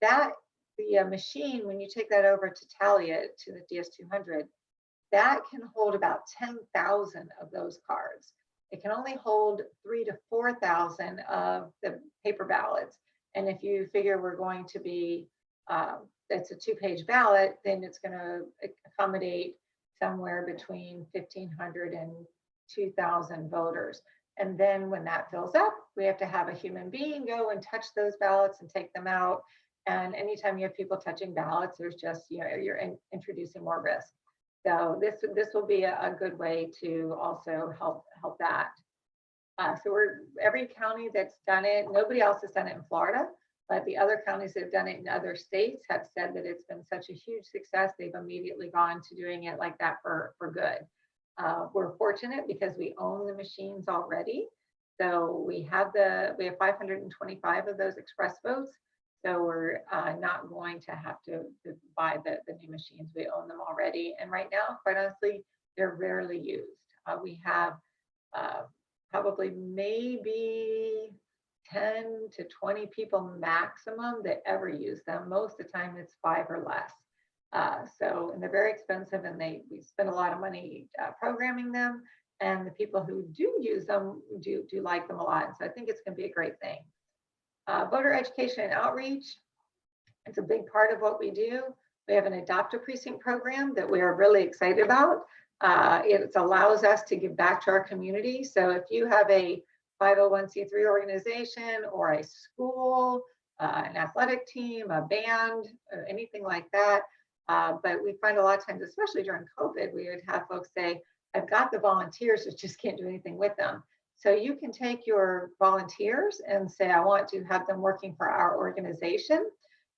that, the machine, when you take that over to tally it to the DS200, that can hold about 10,000 of those cards. It can only hold 3,000 to 4,000 of the paper ballots. And if you figure we're going to be, it's a 2-page ballot, then it's going to accommodate somewhere between 1,500 and 2,000 voters. And then when that fills up, we have to have a human being go and touch those ballots and take them out. And anytime you have people touching ballots, there's just, you know, you're introducing more risk. So this will be a good way to also help that. So every county that's done it, nobody else has done it in Florida, but the other counties that have done it in other states have said that it's been such a huge success. They've immediately gone to doing it like that for good. We're fortunate because we own the machines already. So we have 525 of those express votes. So we're not going to have to buy the new machines. We own them already. And right now, quite honestly, they're rarely used. We have probably maybe 10 to 20 people maximum that ever use them. Most of the time it's 5 or less. And they're very expensive, and we spend a lot of money programming them. And the people who do use them do like them a lot. And so I think it's going to be a great thing. Voter education and outreach, it's a big part of what we do. We have an Adopt a Precinct program that we are really excited about. It allows us to give back to our community. So if you have a 501c3 organization or a school, an athletic team, a band, or anything like that, but we find a lot of times, especially during COVID, we would have folks say, I've got the volunteers, but just can't do anything with them. So you can take your volunteers and say, I want to have them working for our organization.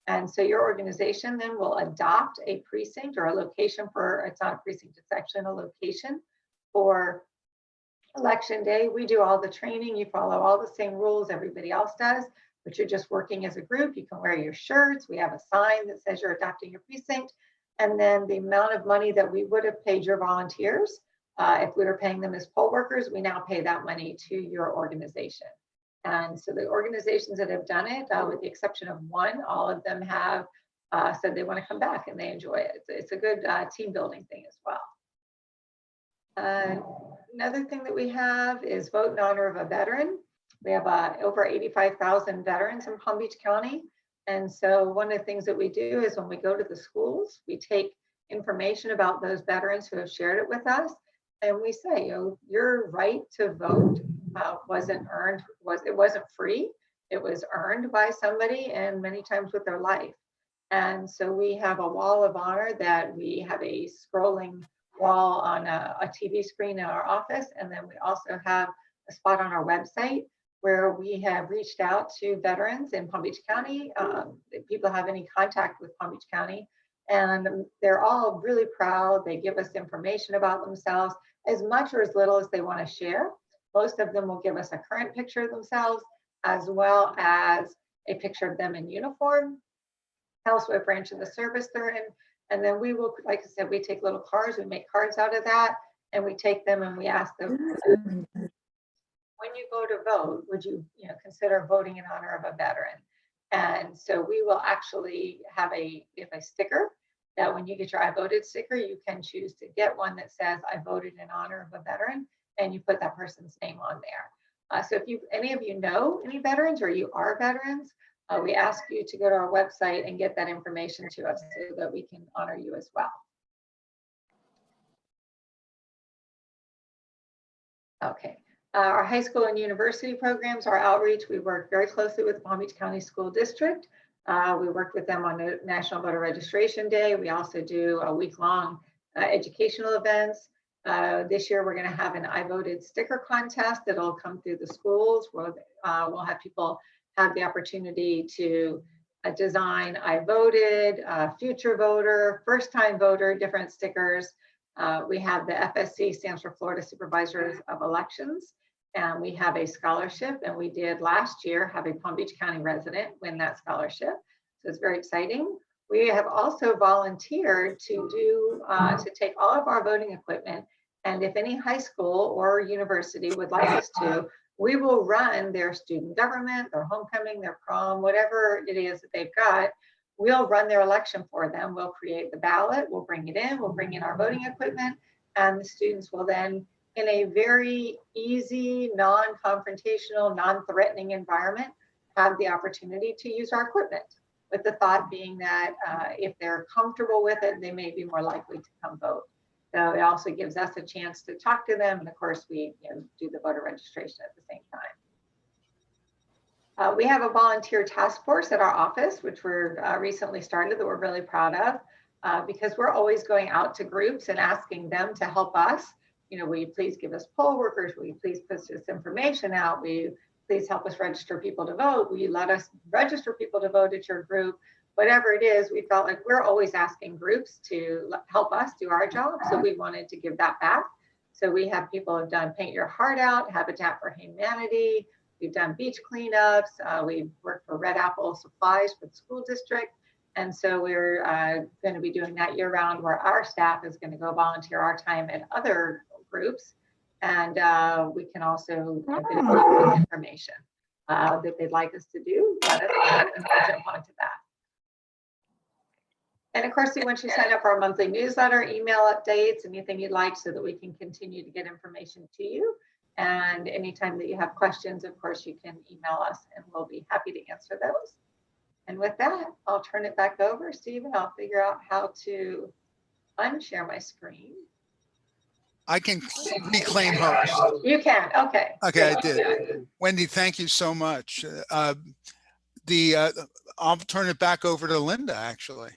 And so your organization then will adopt a precinct or a location for, it's not a precinct, it's actually a location for election day. We do all the training. You follow all the same rules everybody else does, but you're just working as a group. You can wear your shirts. We have a sign that says you're adopting your precinct. And then the amount of money that we would have paid your volunteers, if we were paying them as poll workers, we now pay that money to your organization. And so the organizations that have done it, with the exception of one, all of them have said they want to come back and they enjoy it. It's a good team building thing as well. Another thing that we have is vote in honor of a veteran. We have over 85,000 veterans in Palm Beach County. And so one of the things that we do is when we go to the schools, we take information about those veterans who have shared it with us. And we say, your right to vote wasn't earned, it wasn't free. It was earned by somebody and many times with their life. And so we have a wall of honor that we have a scrolling wall on a TV screen in our office. And then we also have a spot on our website where we have reached out to veterans in Palm Beach County. If people have any contact with Palm Beach County, and they're all really proud. They give us information about themselves, as much or as little as they want to share. Most of them will give us a current picture of themselves, as well as a picture of them in uniform, tell us what branch of the service they're in, and then we will, like I said, we take little cards, we make cards out of that, and we take them and we ask them, when you go to vote, would you, consider voting in honor of a veteran? And so we will actually have a sticker that when you get your I voted sticker, you can choose to get one that says I voted in honor of a veteran, and you put that person's name on there. So if any of you know any veterans or you are veterans, we ask you to go to our website and get that information to us so that we can honor you as well. Okay. Our high school and university programs, our outreach, we work very closely with Palm Beach County School District. We worked with them on the National Voter Registration Day. We also do a week-long educational events. This year, we're going to have an I voted sticker contest that'll come through the schools. We'll have people have the opportunity to design I voted, future voter, first time voter, different stickers. We have the FSC, stands for Florida Supervisor of Elections, and we have a scholarship, and we did last year have a Palm Beach County resident win that scholarship. So it's very exciting. We have also volunteered to take all of our voting equipment, and if any high school or university would like us to, we will run their student government, their homecoming, their prom, whatever it is that they've got. We'll run their election for them. We'll create the ballot, we'll bring it in, we'll bring in our voting equipment, and the students will then, in a very easy, non-confrontational, non-threatening environment, have the opportunity to use our equipment, with the thought being that if they're comfortable with it, they may be more likely to come vote. So it also gives us a chance to talk to them, and of course we do the voter registration at the same time. We have a volunteer task force at our office, which we're recently started, that we're really proud of, because we're always going out to groups and asking them to help us. Will you please give us poll workers? Will you please put this information out? Will you please help us register people to vote? Will you let us register people to vote at your group? Whatever it is, we felt like we're always asking groups to help us do our job. So we wanted to give that back. So we have people who've done Paint Your Heart Out, Habitat for Humanity. We've done beach cleanups. We've worked for Red Apple Supplies for the school district. And so we're going to be doing that year round, where our staff is going to go volunteer our time at other groups. And we can also give them information that they'd like us to do. Let us know, and we'll jump onto that. And of course, we want you to sign up for our monthly newsletter, email updates, anything you'd like, so that we can continue to get information to you. And anytime that you have questions, of course, you can email us and we'll be happy to answer those. And with that, I'll turn it back over. Stephen, I'll figure out how to unshare my screen. I can reclaim host. You can, okay. Okay, I did. Wendy, thank you so much. I'll turn it back over to Linda, actually.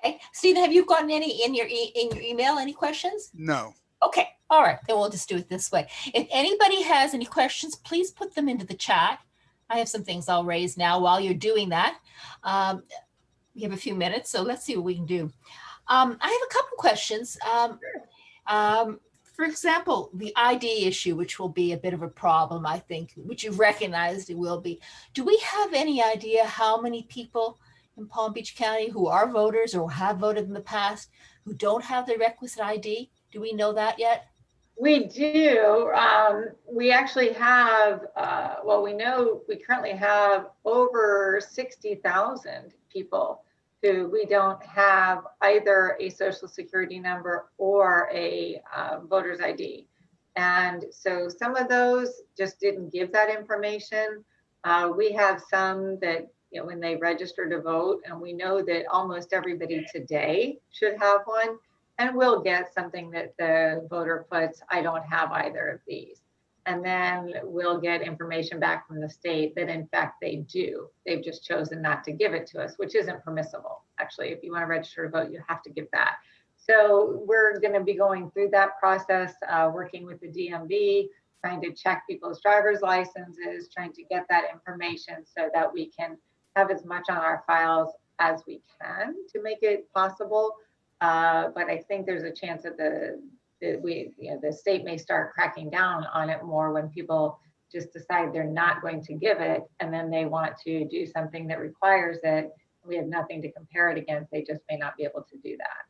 Okay. Stephen, have you gotten any in your email, any questions? No. Okay, all right, then we'll just do it this way. If anybody has any questions, please put them into the chat. I have some things I'll raise now while you're doing that. We have a few minutes, so let's see what we can do. I have a couple questions. For example, the ID issue, which will be a bit of a problem, I think, which you've recognized it will be. Do we have any idea how many people in Palm Beach County who are voters or have voted in the past who don't have the requisite ID? Do we know that yet? We do. We actually have, we know we currently have over 60,000 people who we don't have either a social security number or a voter's ID. And so some of those just didn't give that information. We have some that, when they register to vote, and we know that almost everybody today should have one, and we'll get something that the voter puts, I don't have either of these. And then we'll get information back from the state that in fact they do. They've just chosen not to give it to us, which isn't permissible. Actually, if you want to register to vote, you have to give that. So we're going to be going through that process, working with the DMV, trying to check people's driver's licenses, trying to get that information so that we can have as much on our files as we can to make it possible. But I think there's a chance that the state may start cracking down on it more when people just decide they're not going to give it, and then they want to do something that requires it. We have nothing to compare it against. They just may not be able to do that.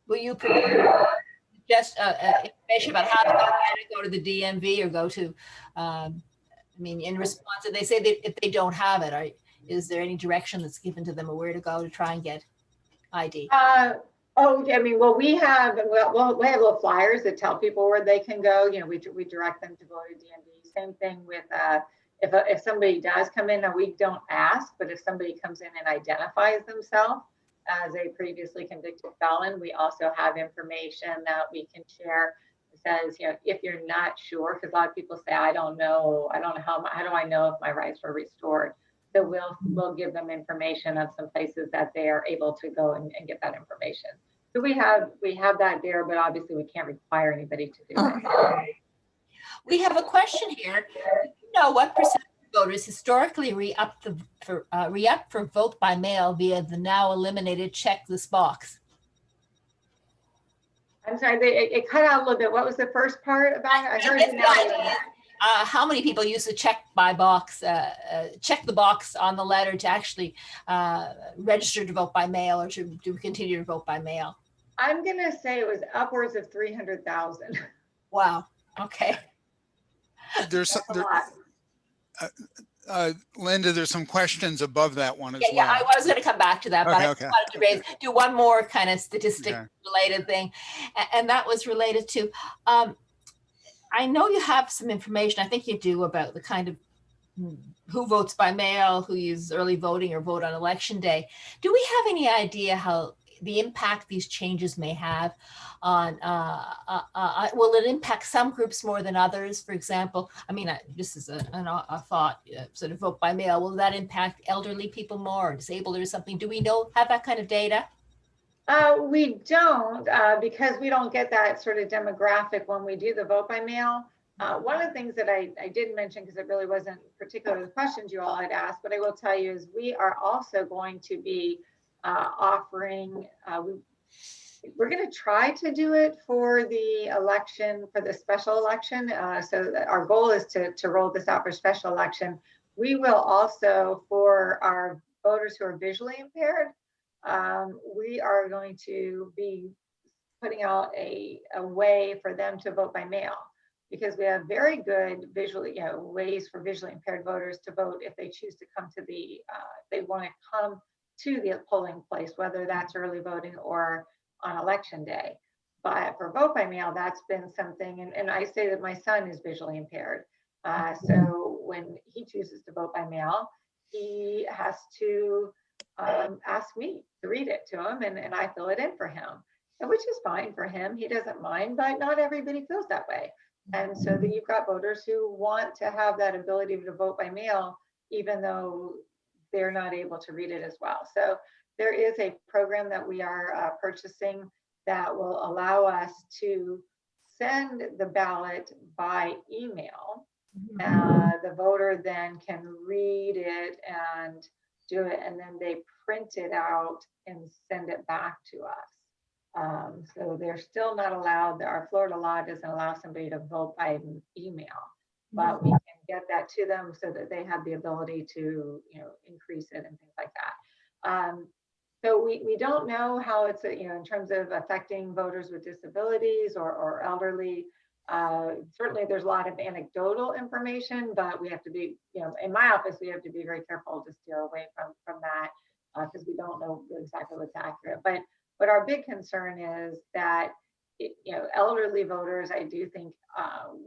Will you provide just information about how to go to the DMV or go to, I mean, in response, they say that if they don't have it, is there any direction that's given to them or where to go to try and get ID? Oh, I mean, well, we have little flyers that tell people where they can go. You know, we direct them to go to DMV. Same thing with if somebody does come in, and we don't ask, but if somebody comes in and identifies themselves as a previously convicted felon, we also have information that we can share. It says, you know, if you're not sure, because a lot of people say, I don't know how do I know if my rights were restored? So we'll give them information of some places that they are able to go and get that information. So we have that there, but obviously we can't require anybody to do it. We have a question here. Do you know what percent of voters historically re-up for vote by mail via the now eliminated check this box? I'm sorry, it cut out a little bit. What was the first part about it? I heard it now. How many people use the check the box on the letter to actually register to vote by mail, or to continue to vote by mail? I'm going to say it was upwards of 300,000. Wow. Okay. Linda, there's some questions above that one as well. Yeah, I was going to come back to that, but I wanted to do one more kind of statistic related thing. And that was related to, I know you have some information, I think you do, about the kind of who votes by mail, who uses early voting or vote on election day. Do we have any idea how the impact these changes may have on, will it impact some groups more than others? For example, I mean, this is a thought, sort of vote by mail, will that impact elderly people more, or disabled or something? Do we have that kind of data? We don't, because we don't get that sort of demographic when we do the vote by mail. One of the things that I did mention, because it really wasn't particular to the questions you all had asked, but I will tell you is we are also going to be offering, we're going to try to do it for the election, for the special election. So our goal is to roll this out for special election. We will also, for our voters who are visually impaired, we are going to be putting out a way for them to vote by mail, because we have very good visually, ways for visually impaired voters to vote if they choose to come to they want to come to the polling place, whether that's early voting or on election day. But for vote by mail, that's been something, and I say that my son is visually impaired. So when he chooses to vote by mail, he has to ask me to read it to him, and I fill it in for him, which is fine for him. He doesn't mind, but not everybody feels that way. And so that you've got voters who want to have that ability to vote by mail, even though they're not able to read it as well. So there is a program that we are purchasing that will allow us to send the ballot by email. The voter then can read it and do it, and then they print it out and send it back to us. So they're still not allowed, our Florida law doesn't allow somebody to vote by email, but we can get that to them so that they have the ability to, increase it and things like that. So we don't know how it's, in terms of affecting voters with disabilities or elderly. Certainly there's a lot of anecdotal information, but we have to be, in my office, we have to be very careful to steer away from that, because we don't know exactly what's accurate. But our big concern is that, elderly voters, I do think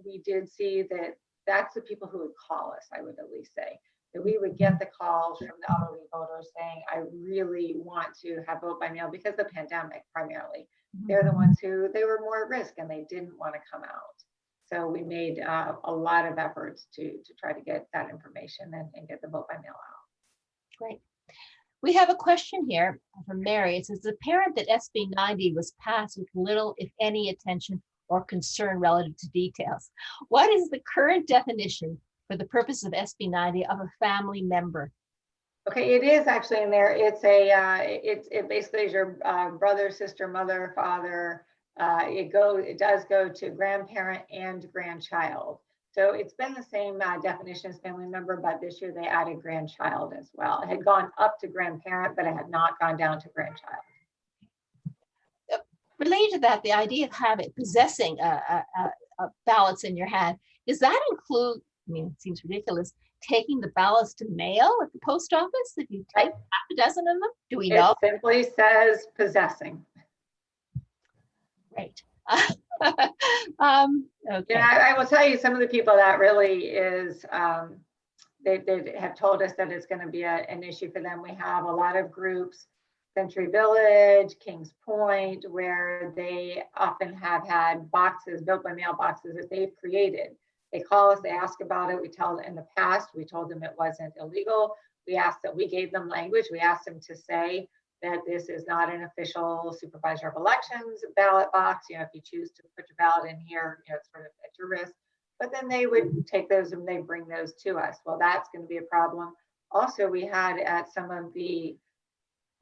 we did see that that's the people who would call us, I would at least say. That we would get the calls from the elderly voters saying, I really want to have vote by mail because of the pandemic primarily. They're the ones who, they were more at risk and they didn't want to come out. So we made a lot of efforts to try to get that information and get the vote by mail out. Great. We have a question here from Mary. It says, apparent that SB 90 was passed with little, if any, attention or concern relative to details. What is the current definition for the purpose of SB 90 of a family member? Okay, it is actually in there. It's it basically is your brother, sister, mother, father. It does go to grandparent and grandchild. So it's been the same definition as family member, but this year they added grandchild as well. It had gone up to grandparent, but it had not gone down to grandchild. Related to that, the idea of possessing ballots in your hand, does that include, I mean, it seems ridiculous, taking the ballots to mail at the post office if you take half a dozen of them? Do we know? It simply says possessing. Right. Okay. Yeah, I will tell you, some of the people that really is, they have told us that it's going to be an issue for them. We have a lot of groups, Century Village, Kings Point, where they often have had boxes, vote by mail boxes that they've created. They call us, they ask about it. We tell them in the past, we told them it wasn't illegal. We asked that we gave them language. We asked them to say that this is not an official Supervisor of Elections ballot box. You know, if you choose to put your ballot in here, you know, it's sort of at your risk. But then they would take those and they bring those to us. Well, that's going to be a problem. Also, we had at some of the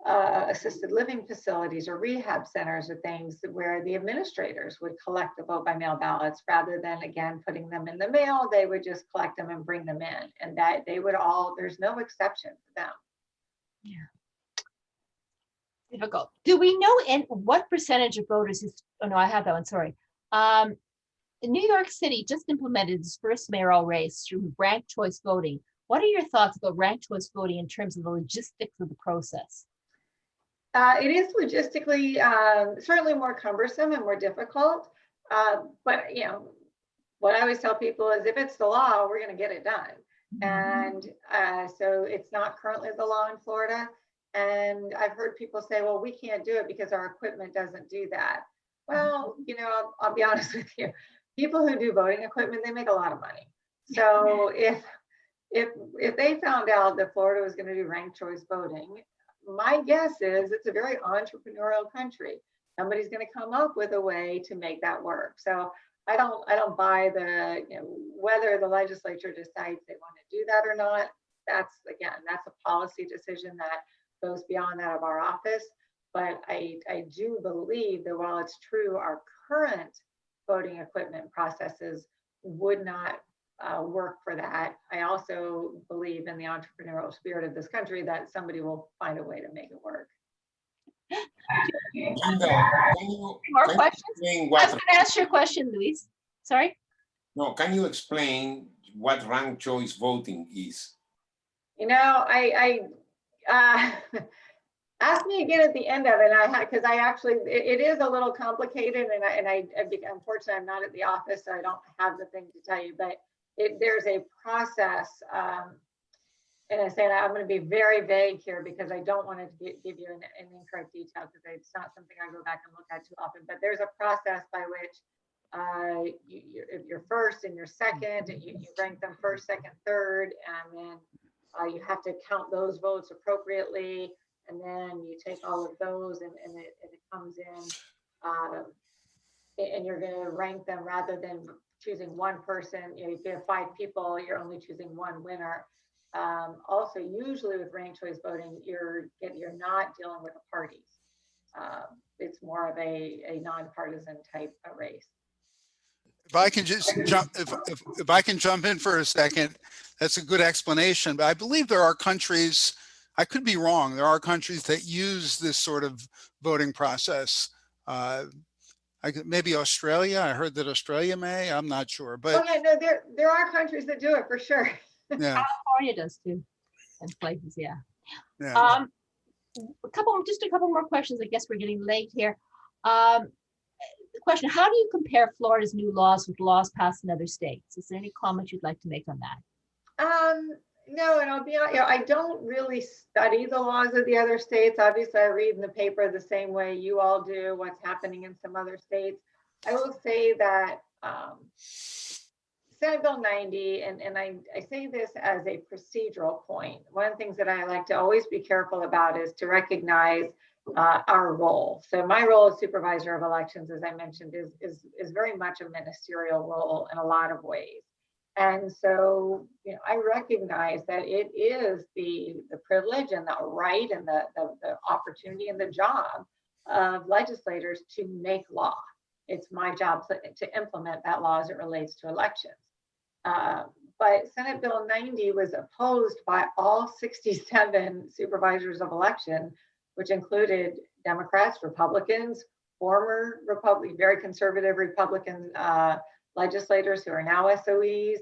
assisted living facilities or rehab centers or things where the administrators would collect the vote by mail ballots rather than, again, putting them in the mail. They would just collect them and bring them in, and that they would all, there's no exception for them. Yeah. Difficult. Do we know what percentage of voters is, oh no, I have that one, sorry. New York City just implemented its first mayoral race through ranked choice voting. What are your thoughts about ranked choice voting in terms of the logistics of the process? It is logistically certainly more cumbersome and more difficult, but you know, what I always tell people is if it's the law, we're going to get it done. And so it's not currently the law in Florida. And I've heard people say, well, we can't do it because our equipment doesn't do that. Well, you know, I'll be honest with you. People who do voting equipment, they make a lot of money. So if they found out that Florida was going to do ranked choice voting, my guess is it's a very entrepreneurial country. Somebody's going to come up with a way to make that work. So I don't buy the, you know, whether the legislature decides they want to do that or not. That's, again, that's a policy decision that goes beyond that of our office. But I do believe that while it's true, our current voting equipment processes would not work for that. I also believe in the entrepreneurial spirit of this country that somebody will find a way to make it work. More questions? I was going to ask your question, Luis. Sorry? No, can you explain what ranked choice voting is? You know, ask me again at the end of it, because I actually, it is a little complicated, and unfortunately I'm not at the office, so I don't have the thing to tell you, but there's a process, and I say I'm going to be very vague here because I don't want to give you an incorrect detail because it's not something I go back and look at too often, but there's a process by which if you're first and you're second, you rank them first, second, third, and then you have to count those votes appropriately, and then you take all of those and it comes in, and you're going to rank them rather than choosing one person. You know, if you have 5 people, you're only choosing one winner. Also, usually with ranked choice voting, you're not dealing with the parties. It's more of a nonpartisan type of race. If I can just jump, if I can jump in for a second, that's a good explanation. But I believe there are countries, I could be wrong, there are countries that use this sort of voting process. Maybe Australia. I heard that Australia may. I'm not sure, but oh yeah, no, there are countries that do it for sure. Yeah, California does too, and places, yeah. yeah. Just a couple more questions. I guess we're getting late here. The question: how do you compare Florida's new laws with laws passed in other states? Is there any comment you'd like to make on that? No, and I'll be honest, you know, I don't really study the laws of the other states. Obviously, I read in the paper the same way you all do what's happening in some other states. I will say that Senate Bill 90, and I say this as a procedural point. One of the things that I like to always be careful about is to recognize our role. So my role as Supervisor of Elections, as I mentioned, is very much a ministerial role in a lot of ways. And so, you know, I recognize that it is the privilege and the right and the opportunity and the job of legislators to make law. It's my job to implement that law as it relates to elections. But Senate Bill 90 was opposed by all 67 supervisors of election, which included Democrats, Republicans, former very conservative Republican legislators who are now SOEs,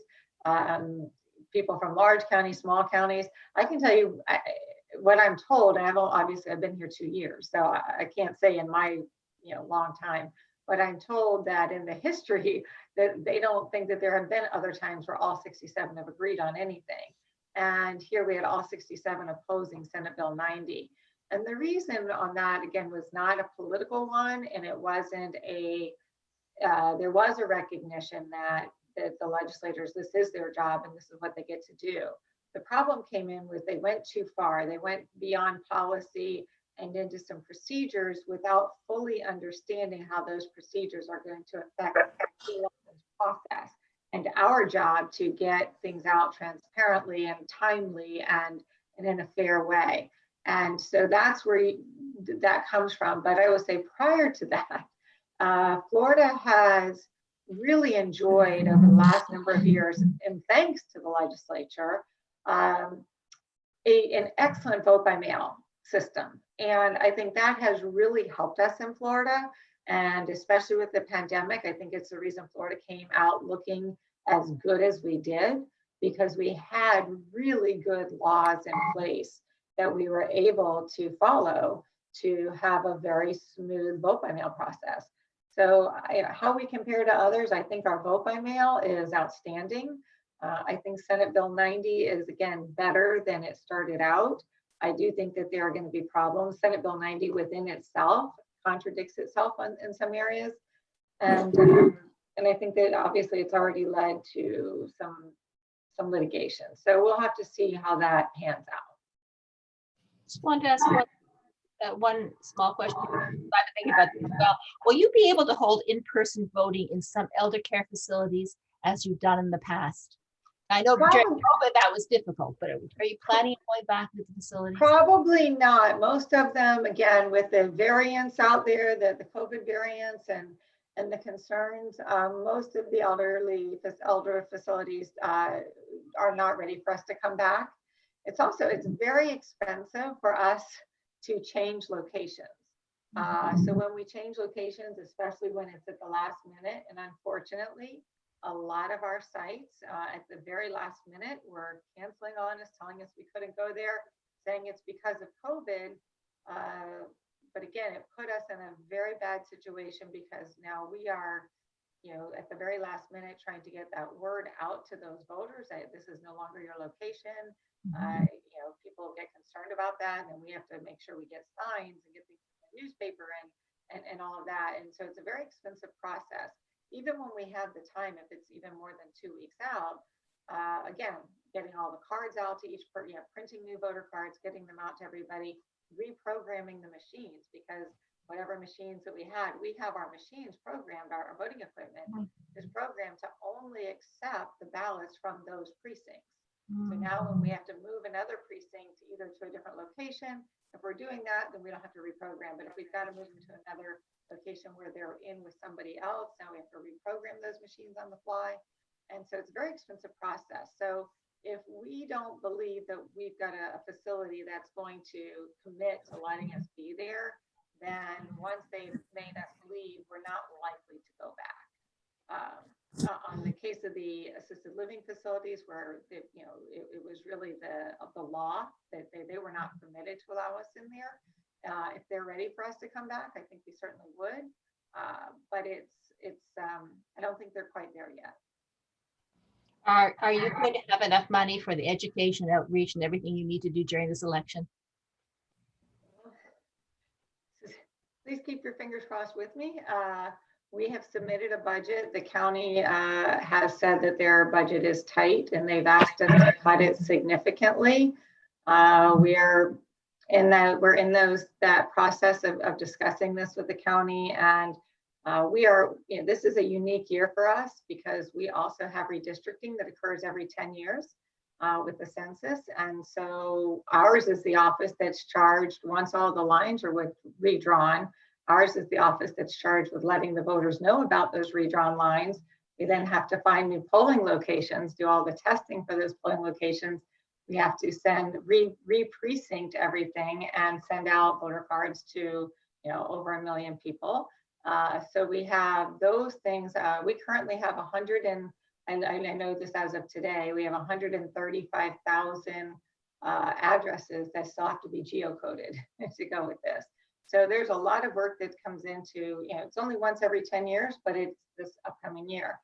people from large counties, small counties. I can tell you what I'm told, and I've been here 2 years, so I can't say in my long time, but I'm told that in the history that they don't think that there have been other times where all 67 have agreed on anything. And here we had all 67 opposing Senate Bill 90. And the reason on that, again, was not a political one, and it wasn't there was a recognition that the legislators, this is their job and this is what they get to do. The problem came in was they went too far. They went beyond policy and into some procedures without fully understanding how those procedures are going to affect the elections process and our job to get things out transparently and timely and in a fair way. And so that's where that comes from. But I will say prior to that, Florida has really enjoyed over the last number of years, and thanks to the legislature, an excellent vote by mail system. And I think that has really helped us in Florida. And especially with the pandemic, I think it's the reason Florida came out looking as good as we did, because we had really good laws in place that we were able to follow to have a very smooth vote by mail process. So how we compare to others, I think our vote by mail is outstanding. I think Senate Bill 90 is, again, better than it started out. I do think that there are going to be problems. Senate Bill 90 within itself contradicts itself in some areas. And I think that obviously it's already led to some litigation. So we'll have to see how that pans out. Just wanted to ask one small question. I'm thinking about this as well. Will you be able to hold in-person voting in some elder care facilities as you've done in the past? I know during COVID that was difficult, but are you planning on going back to the facilities? Probably not. Most of them, again, with the variants out there, the COVID variants and the concerns, most of the elder facilities are not ready for us to come back. It's very expensive for us to change locations. So when we change locations, especially when it's at the last minute, and unfortunately, a lot of our sites at the very last minute were canceling on us, telling us we couldn't go there, saying it's because of COVID. But again, it put us in a very bad situation because now we are, at the very last minute trying to get that word out to those voters that this is no longer your location. People get concerned about that, and we have to make sure we get signs and get things in the newspaper and all of that. And so it's a very expensive process. Even when we have the time, if it's even more than 2 weeks out, again, getting all the cards out to each person, printing new voter cards, getting them out to everybody, reprogramming the machines, because whatever machines that we have our machines programmed, our voting equipment is programmed to only accept the ballots from those precincts. So now when we have to move another precinct either to a different location, if we're doing that, then we don't have to reprogram. But if we've got to move them to another location where they're in with somebody else, now we have to reprogram those machines on the fly. And so it's a very expensive process. So if we don't believe that we've got a facility that's going to commit to letting us be there, then once they've made us leave, we're not likely to go back. On the case of the assisted living facilities, where it was really the law that they were not permitted to allow us in there. If they're ready for us to come back, I think we certainly would. But I don't think they're quite there yet. Are you going to have enough money for the education, outreach, and everything you need to do during this election? Please keep your fingers crossed with me. We have submitted a budget. The county has said that their budget is tight and they've asked us to cut it significantly. We're in that process of discussing this with the county, and this is a unique year for us because we also have redistricting that occurs every 10 years with the census. And so ours is the office that's charged once all the lines are redrawn. Ours is the office that's charged with letting the voters know about those redrawn lines. We then have to find new polling locations, do all the testing for those polling locations. We have to send re-precinct everything and send out voter cards to over 1 million people. So we have those things. We currently have 100 and I know this as of today, we have 135,000 addresses that still have to be geocoded to go with this. So there's a lot of work that comes into, it's only once every 10 years, but it's this upcoming year.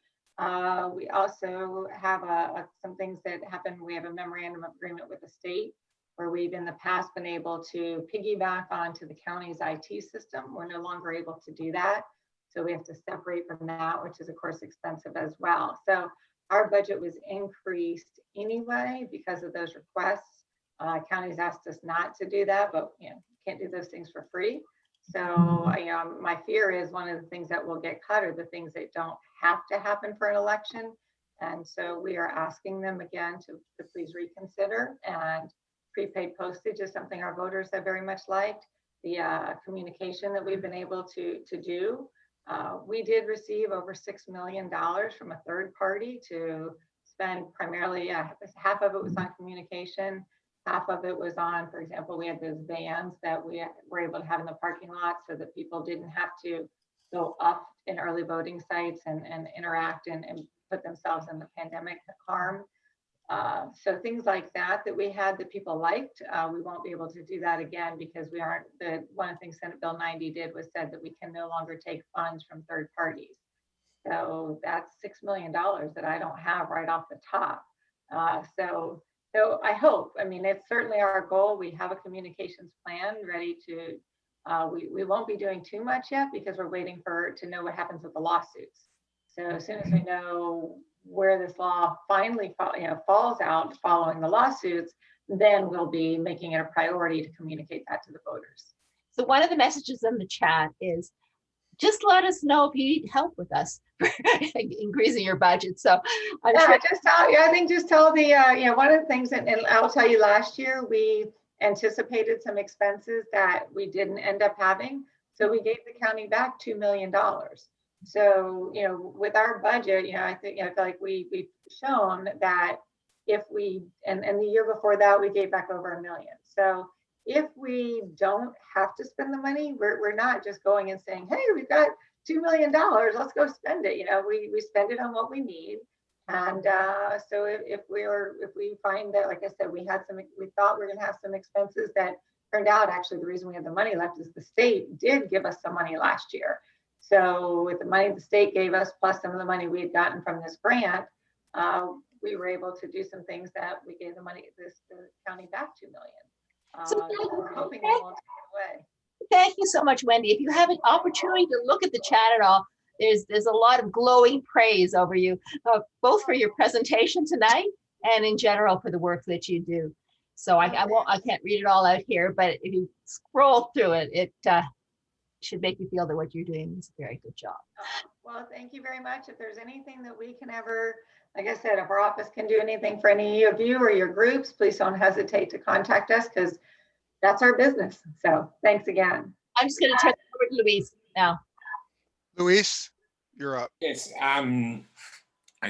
We also have some things that happen. We have a memorandum of agreement with the state where we've in the past been able to piggyback onto the county's IT system. We're no longer able to do that. So we have to separate from that, which is of course expensive as well. So our budget was increased anyway because of those requests. Counties asked us not to do that, but can't do those things for free. So my fear is one of the things that will get cut are the things that don't have to happen for an election. And so we are asking them again to please reconsider. And prepaid postage is something our voters have very much liked. The communication that we've been able to do. We did receive over $6 million from a third party to spend primarily, half of it was on communication, half of it was on, for example, we had those vans that we were able to have in the parking lot so that people didn't have to go up in early voting sites and interact and put themselves in the pandemic harm. So things like that we had that people liked, we won't be able to do that again because we aren't, one of the things Senate Bill 90 did was said that we can no longer take funds from third parties. So that's $6 million that I don't have right off the top. So I hope, it's certainly our goal. We have a communications plan ready to, we won't be doing too much yet because we're waiting to know what happens with the lawsuits. So as soon as we know where this law finally falls out following the lawsuits, then we'll be making it a priority to communicate that to the voters. So one of the messages in the chat is, just let us know if you need help with us increasing your budget. So I'm sure. Just tell the, one of the things, and I'll tell you, last year we anticipated some expenses that we didn't end up having. So we gave the county back $2 million. So, with our budget, I feel like we've shown that if we, and the year before that, we gave back over $1 million. So if we don't have to spend the money, we're not just going and saying, hey, we've got $2 million, let's go spend it. We spend it on what we need. And so if we find that, like I said, we thought we were gonna have some expenses that turned out, actually, the reason we had the money left is the state did give us some money last year. So with the money the state gave us, plus some of the money we had gotten from this grant, we were able to do some things that we gave the county back $2 million. So we're hoping they won't take it away. Thank you so much, Wendy. If you have an opportunity to look at the chat at all, there's a lot of glowing praise over you, both for your presentation tonight and in general for the work that you do. So I can't read it all out here, but if you scroll through it, it should make you feel that what you're doing is a very good job. Well, thank you very much. If there's anything that we can ever, like I said, if our office can do anything for any of you or your groups, please don't hesitate to contact us because that's our business. So thanks again. I'm just going to turn it over to Luis now. Luis, you're up. Yes, I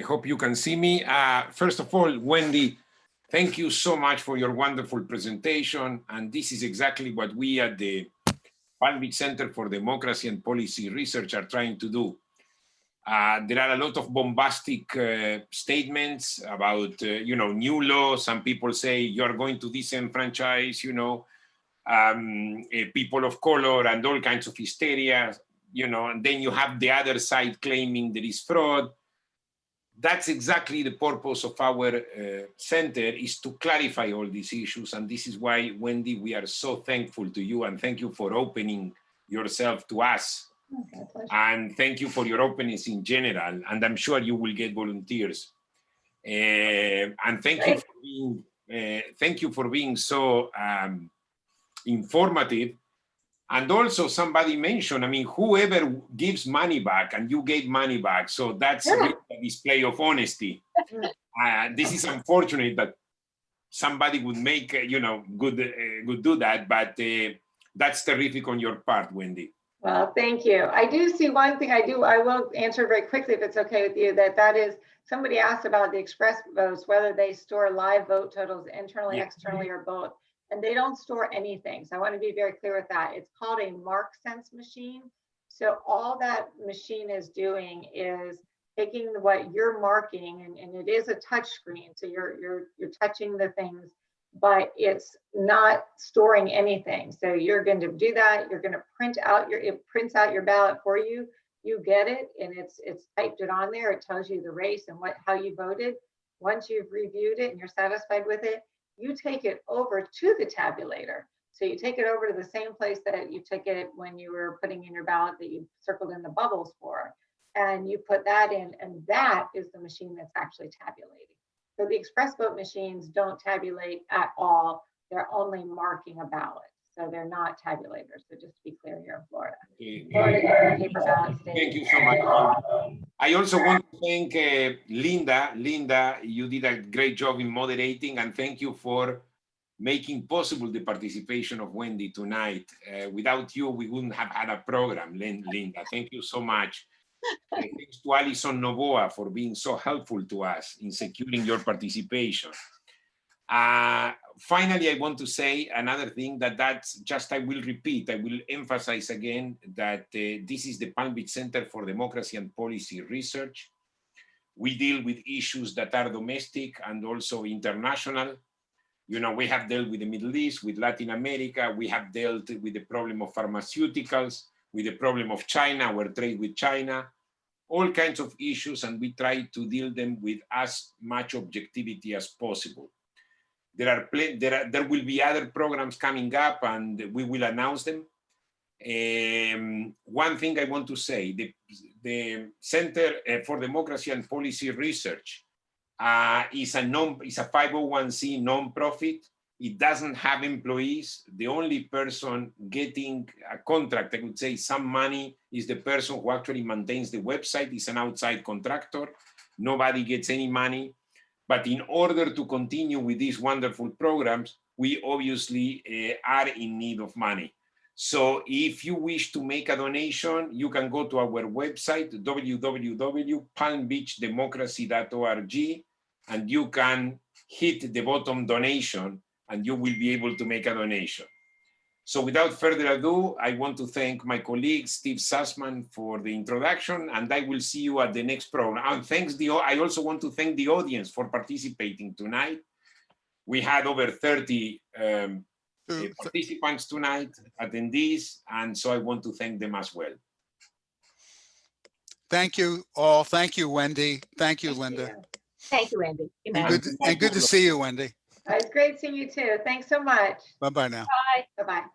hope you can see me. First of all, Wendy, thank you so much for your wonderful presentation. And this is exactly what we at the Palm Beach Center for Democracy and Policy Research are trying to do. There are a lot of bombastic statements about, new law. Some people say you're going to disenfranchise, people of color and all kinds of hysteria, and then you have the other side claiming there is fraud. That's exactly the purpose of our center, is to clarify all these issues. And this is why, Wendy, we are so thankful to you and thank you for opening yourself to us Okay, pleasure. And thank you for your openness in general. And I'm sure you will get volunteers. And thank you for being so informative. And also somebody mentioned, I mean, whoever gives money back, and you gave money back, so that's really a display of honesty. This is unfortunate that somebody would make, would do that, but that's terrific on your part, Wendy. Well, thank you. I do see one thing I will answer very quickly if it's okay with you, that is, somebody asked about the express votes, whether they store live vote totals internally, externally, or both. And they don't store anything. So I want to be very clear with that. It's called a mark sense machine. So all that machine is doing is taking what you're marking, and it is a touch screen. So you're touching the things, but it's not storing anything. So you're going to do that. You're going to print out it prints out your ballot for you. You get it, and it's typed it on there. It tells you the race and how you voted. Once you've reviewed it and you're satisfied with it, you take it over to the tabulator. So you take it over to the same place that you took it when you were putting in your ballot that you circled in the bubbles for. And you put that in, and that is the machine that's actually tabulating. So the express vote machines don't tabulate at all. They're only marking a ballot. So they're not tabulators. So just to be clear, here in Florida. Paper ballot states. Thank you so much. I also want to thank Linda. Linda, you did a great job in moderating, and thank you for making possible the participation of Wendy tonight. Without you, we wouldn't have had a program, Linda. Thank you so much. Thanks to Alison Novoa for being so helpful to us in securing your participation. Finally, I want to say another thing I will repeat, I will emphasize again that this is the Palm Beach Center for Democracy and Policy Research. We deal with issues that are domestic and also international. You know, we have dealt with the Middle East, with Latin America. We have dealt with the problem of pharmaceuticals, with the problem of China, our trade with China, all kinds of issues, and we try to deal them with as much objectivity as possible. There will be other programs coming up, and we will announce them. One thing I want to say, the Center for Democracy and Policy Research is a 501c nonprofit. It doesn't have employees. The only person getting a contract, I would say some money, is the person who actually maintains the website. It's an outside contractor. Nobody gets any money. But in order to continue with these wonderful programs, we obviously are in need of money. So if you wish to make a donation, you can go to our website, www.palmbeachdemocracy.org, and you can hit the bottom donation, and you will be able to make a donation. So without further ado, I want to thank my colleague, Steve Sussman, for the introduction, and I will see you at the next program. And I also want to thank the audience for participating tonight. We had over 30 participants tonight, attendees, and so I want to thank them as well. Thank you all. Thank you, Wendy. Thank you, Linda. Thank you, Andy. Good night. And good to see you, Wendy. It's great seeing you too. Thanks so much. Bye-bye now. Bye. Bye-bye.